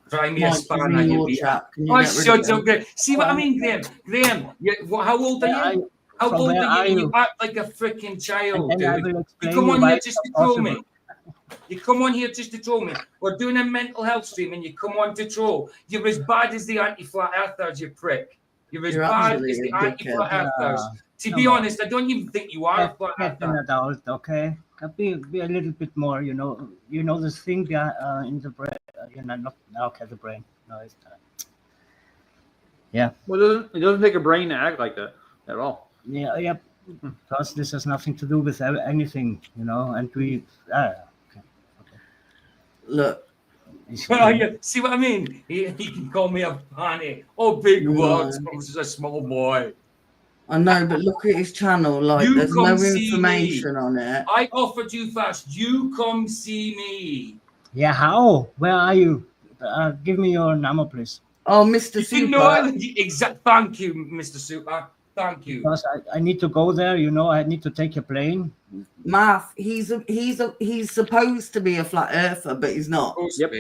Try me Mike, a he's span in on your you. chat. Can you Oh, get rid shut of up, him? Graham. See what I mean, Graham? Graham, how old are you? How From old where are are you? you? You act like a freaking child, And then I dude. will You explain come on why here it's just to not troll me. possible. You come on here just to troll me. We're doing a mental health stream and you come on to troll. You're as bad as the anti-flat earthers, you prick. You're as You're bad actually as the a dickhead. anti-flat earthers. To Come be on. honest, I don't even think you are a flat Get an earther. adult, okay? Be a little bit more, you know this thing in the brain, not okay, the brain. No, it's yeah. Well, it doesn't take a brain to act like that at all. Yeah, yep. Because this has nothing to do with anything, and we. Okay. Look. Well, you see what I mean? He can call me a panty. Oh, big words. I was just a small boy. I know, but look at his channel. Like, You there's come no see information me. on it. I offered you first. You come see me. Yeah, how? Where are you? Give me your number, please. Oh, Mr. You Super. know, exact. Thank you, Mr. Super. Thank you. Because I need to go there, you know. I need to take a plane. Math, he's supposed to be a flat earther, but he's not. Yep.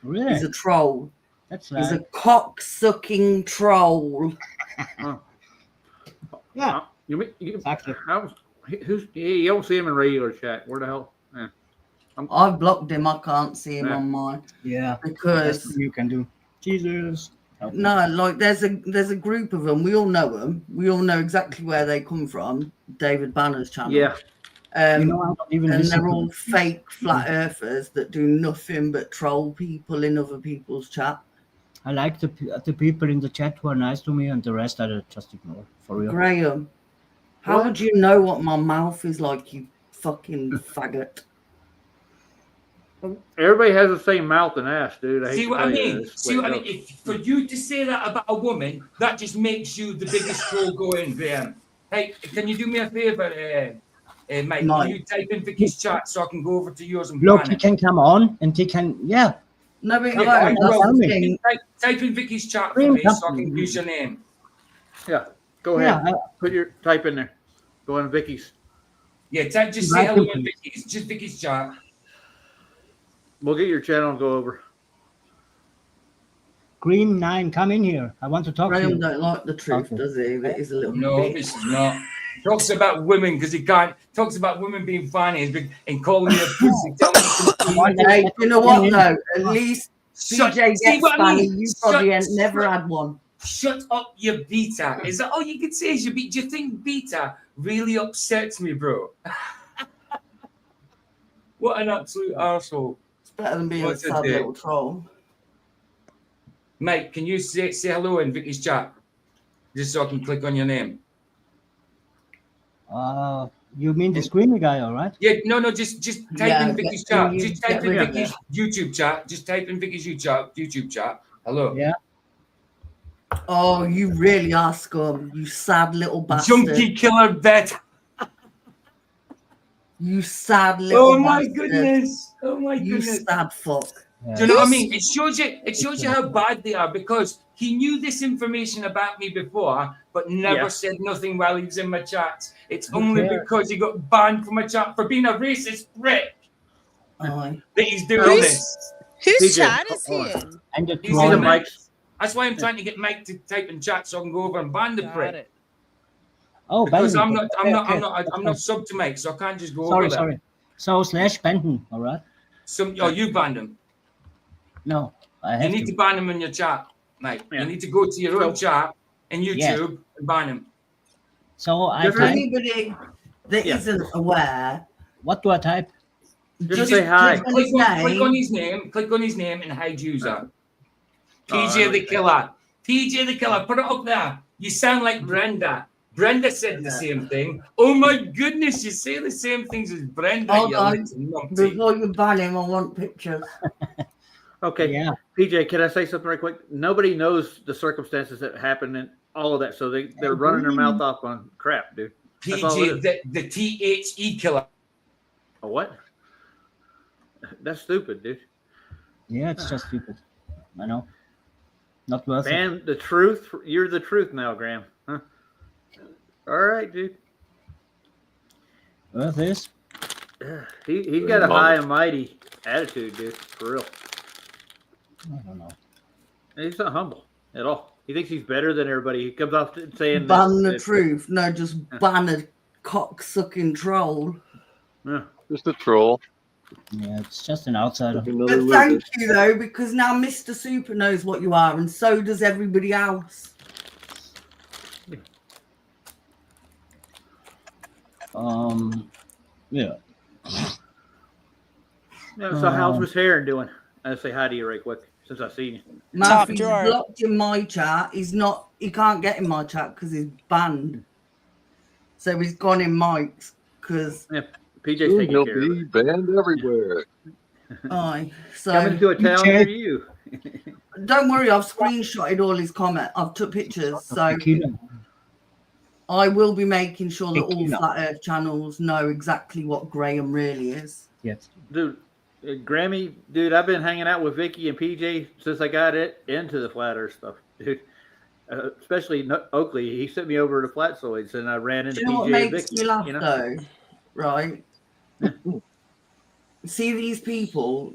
Really? He's a troll. That's He's right. a cock-sucking troll. Yeah. Exactly. You don't see him in regular chat. Where the hell? Yeah. I've blocked him. I can't see him on mine. Yeah. Because that's what you can do. Jesus. Help me. no, like there's a group of them. We all know them. We all know exactly where they come from. David Banner's channel. Yeah. You know, I don't even and listen they're to all them. fake flat earthers that do nothing but troll people in other people's chat. I like the people in the chat who are nice to me, and the rest I just ignore. For real. Graham, how would you know what my mouth is like, you fucking faggot? Everybody has the same mouth and ass, dude. See what I mean? See what I mean? If for you to say that about a woman, that just makes you the biggest troll going, Graham. Hey, can you do me a favor, Mike? No. Can you type in Vicky's chat so I can go over to yours and Look, ban he it? can come on, and he can, yeah. No, but Yeah, tell me. type in Vicky's chat for me so I can use your name. Yeah, go ahead. Yeah, Put your type in there. Go on Vicky's. Yeah, just say hello in Vicky's, just Vicky's chat. We'll get your channel and go over. Green 9, come in here. I want to talk to Graham you. don't like the truth, does he? That is a little No, bit. this is not. Talks about women because he can't. Talks about women being funny and calling you a pussy. Hey, you know what though? At least Shut- PJ see gets what I funny. mean? You probably Shut- ain't never had one. Shut up, you beta. Is that all you can say? Is you be? Do you think beta really upsets me, bro? What an absolute arsehole. It's better than being a sad little troll. Mate, can you say hello in Vicky's chat? Just so I can click on your name. You mean the screamy guy, all right? Yeah, no, just type Yeah, in Vicky's can chat. you Just type get in rid of Vicky's YouTube chat. Just type in Vicky's YouTube chat. Hello. Yeah. Oh, you really are scum. You sad little bastard. Junkie killer bet. You sad little Oh my bastard. goodness. Oh my You goodness. sad fuck. Do you know what I mean? It shows you how bad they are because he knew this information about me before, but never said nothing while he was in my chats. It's only because he got banned from my chat for being a racist prick that he's doing this. Whose chat is he in? And the He's in Mike's. That's why I'm trying to get Mike to type in chat so I can go over and ban the prick. Oh, Because Benton. I'm Okay. not sub to Mike, so I can't just go Sorry, over there. sorry. So / Benton, all right? You banned him. No, I have You need to ban him in your chat, mate. You need to go to your own chat in YouTube and ban him. So I For type, anybody that not aware, what do I type? Just say hi. Click on his name. Click on his name and hide user. PJ the Killer. PJ the Killer. Put it up there. You sound like Brenda. Brenda said the same thing. Oh my goodness, you say the same things as Brenda. Hold you on. little numpty. Before you ban him, I want pictures. Okay. Yeah. PJ, can I say something right quick? Nobody knows the circumstances that happened and all of that, so they're running their mouth off on crap, dude. That's all it PJ, is. the THE Killer. A what? That's stupid, dude. Yeah, it's just stupid. I know. Not worth it. Man, the truth. You're the truth now, Graham. Huh? All right, dude. Worth this? He's got a high and mighty attitude, dude. For real. I don't know. He's not humble at all. He thinks he's better than everybody. He comes off saying Ban the truth. No, just ban a cock-sucking troll. Yeah. Just a troll. Yeah, it's just an outsider. But thank you, though, because now Mr. Super knows what you are, and so does everybody else. Yeah. Yeah, so how's Miss Heron doing? I'll say hi to you right quick since I've seen you. Matthew's blocked in my chat. He can't get in my chat because he's banned. So he's gone in Mike's because PJ's taking he'll care of be it. banned everywhere. Aye. So Coming to a town near you. don't worry, I've screenshotted all his comments. I've took pictures. So I will be making sure that all Flat Earth channels know exactly what Graham really is. Yes. Dude, Grammy, dude, I've been hanging out with Vicky and PJ since I got it into the flat earth stuff, dude. Especially Oakley. He sent me over to Flatzoids, and I ran into Do you know what PJ and makes Vicky. me laugh You know? though? Right? See these people,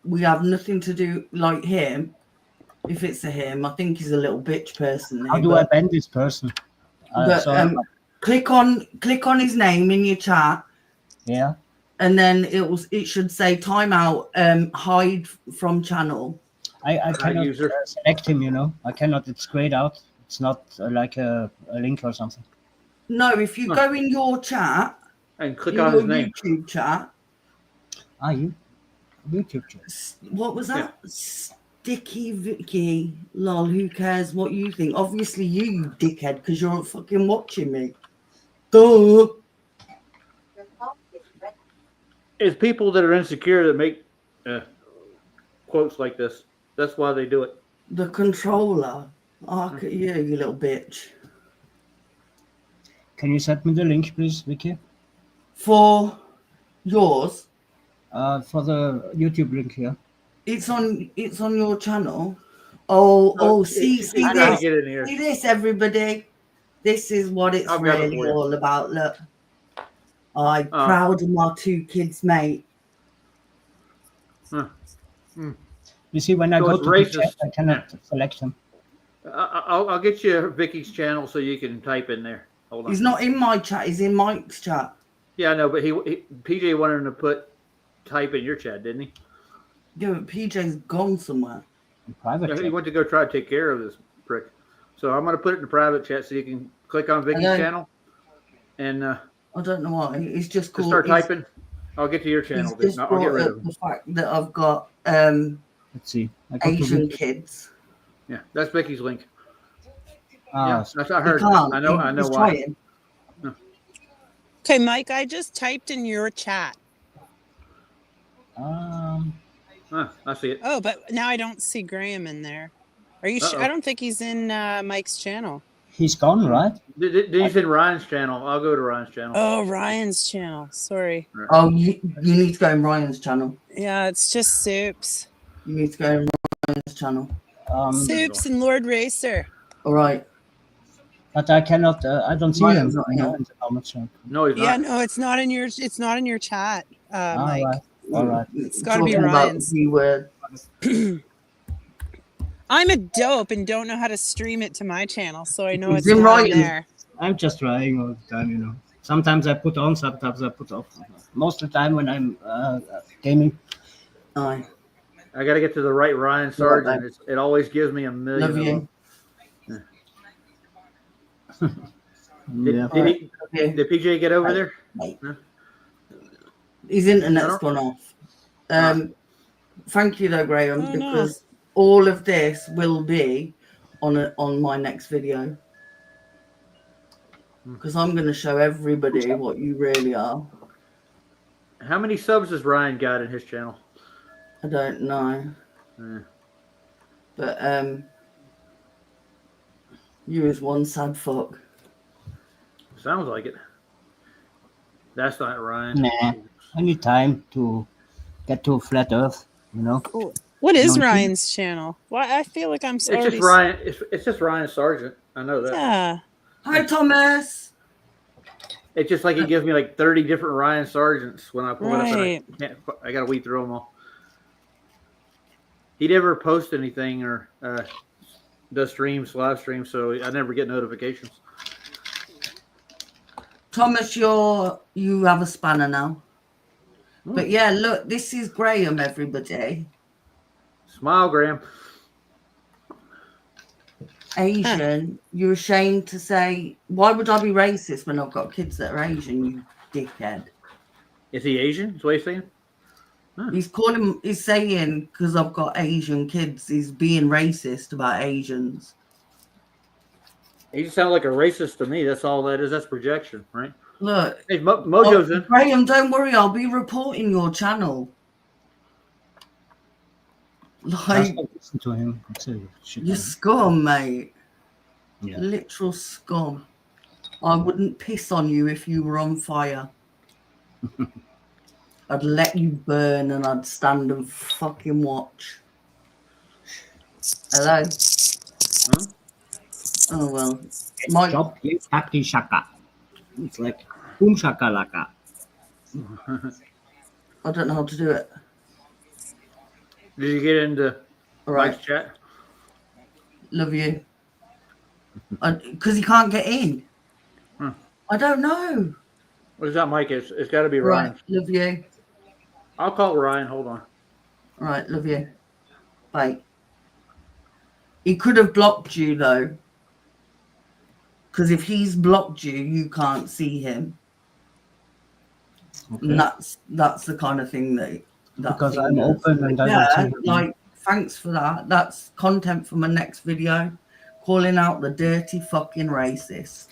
we have nothing to do like him. If it's a him, I think he's a little bitch personally. How do I ban this person? Click on his name in your chat. Yeah. And then it should say timeout, hide from channel. I cannot select him, you know. I cannot. It's grayed out. It's not like a link or something. No, if you go in your chat and click on his name, YouTube chat. YouTube chat. What was that? Yeah. Sticky Vicky. Lol. Who cares what you think? Obviously, you dickhead, because you're fucking watching me. Duh. It's people that are insecure that make quotes like this. That's why they do it. The controller. Oh, look at you, you little bitch. Can you send me the link, please, Vicky? For yours? For the YouTube link here. It's on your channel. See this. See this, everybody. This is what it's really all about. Look. I'm proud of my 2 kids, mate. You see, when I go to the chat, I cannot select them. I'll get you Vicky's channel so you can type in there. Hold on. He's not in my chat. He's in Mike's chat. Yeah, I know, but PJ wanted him to type in your chat, didn't he? Yeah, but PJ's gone somewhere. Yeah, he went to go try to take care of this prick. So I'm going to put it in the private chat so you can click on Vicky's channel. And I don't know why. It's just called. Start typing. I'll get to your channel. I'll get rid of the fact that I've got let's see. Asian kids. Yeah, that's Vicky's link. Yeah, that's I heard. I know why. Okay, Mike, I just typed in your chat. I see it. Oh, but now I don't see Graham in there. Are you sure? I don't think he's in Mike's channel. He's gone, right? He's in Ryan's channel. I'll go to Ryan's channel. Oh, Ryan's channel. Sorry. Oh, you need to go in Ryan's channel. Yeah, it's just Soups. You need to go in Ryan's channel. Soups and Lord Racer. All right. But I cannot. I don't see him. No, he's not. Yeah, no, it's not in your. It's not in your chat, Mike. All right. It's got to be Ryan's. I'm a dope and don't know how to stream it to my channel, so I know it's not in there. I'm just trying all the time, you know. Sometimes I put on, sometimes I put off. Most of the time when I'm gaming. I got to get to the right Ryan Sargent. It always gives me a million. Did PJ get over there? No? His internet's gone off. Thank you though, Graham, because all of this will be on my next video. Because I'm going to show everybody what you really are. How many subs has Ryan got in his channel? I don't know. But you is one sad fuck. Sounds like it. That's not Ryan. Nah, I need time to get to flat Earth, you know. Cool. What is Ryan's channel? Why I feel like I'm sorry. It's just Ryan. It's just Ryan Sargent. I know that. Yeah. Hi, Thomas. It's just like he gives me like 30 different Ryan Sargents when I pull it up. I got to weed through them all. He never posts anything or does live streams, so I never get notifications. Thomas, you have a spanner now. But yeah, look, this is Graham, everybody. Smile, Graham. Asian, you're ashamed to say, why would I be racist when I've got kids that are Asian, you dickhead? Is he Asian? Is what he's saying? He's saying, because I've got Asian kids, he's being racist about Asians. He just sounds like a racist to me. That's all that is. That's projection, right? Look. Hey, Mojo's in. Graham, don't worry. I'll be reporting your channel. Like, listen to him. You're scum, mate. Yeah. Literal scum. I wouldn't piss on you if you were on fire. I'd let you burn and I'd stand and fucking watch. Hello? Huh? Oh, well. Mike. Chop you happy shaka. It's like boom shaka laka. I don't know how to do it. Did you get into Right. Mike's chat? Love you. Because he can't get in. Hmm. I don't know. What is that, Mike? It's got to be Right. Ryan. Love you. I'll call Ryan. Hold on. Right. Love you. Bye. He could have blocked you, though. Because if he's blocked you, you can't see him. Okay. And that's the kind of thing that Because thing I'm does. open and I Yeah, don't see him. like, thanks for that. That's content for my next video. Calling out the dirty fucking racist.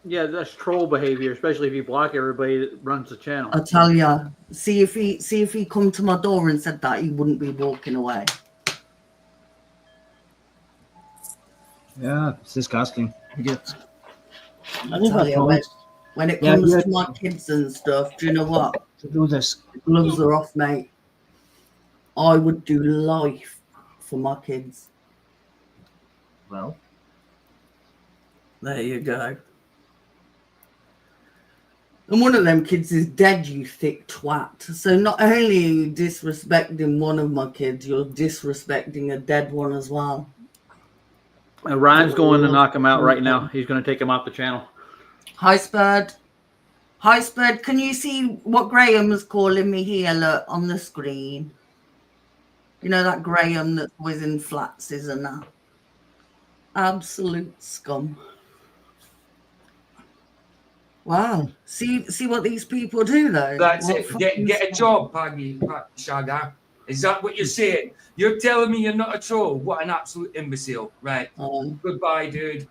Yeah, that's troll behavior, especially if you block everybody that runs the channel. I tell ya, see if he come to my door and said that, he wouldn't be walking away. Yeah, it's disgusting. Idiots. I tell you, when it comes to my kids and stuff, do you know what? To do this. Gloves are off, mate. I would do life for my kids. Well, there you go. And one of them kids is dead, you thick twat. So not only are you disrespecting one of my kids, you're disrespecting a dead one as well. Ryan's going to knock him out right now. He's going to take him off the channel. Hi, Spud. Hi, Spud. Can you see what Graham is calling me here? Look, on the screen. You know that Graham that's always in flats, isn't that? Absolute scum. Wow. See what these people do, though? That's What it. Get a job, Paggy Shagger. Is that what you're saying? You're telling me you're not a troll? What an absolute imbecile. Right. Goodbye, dude.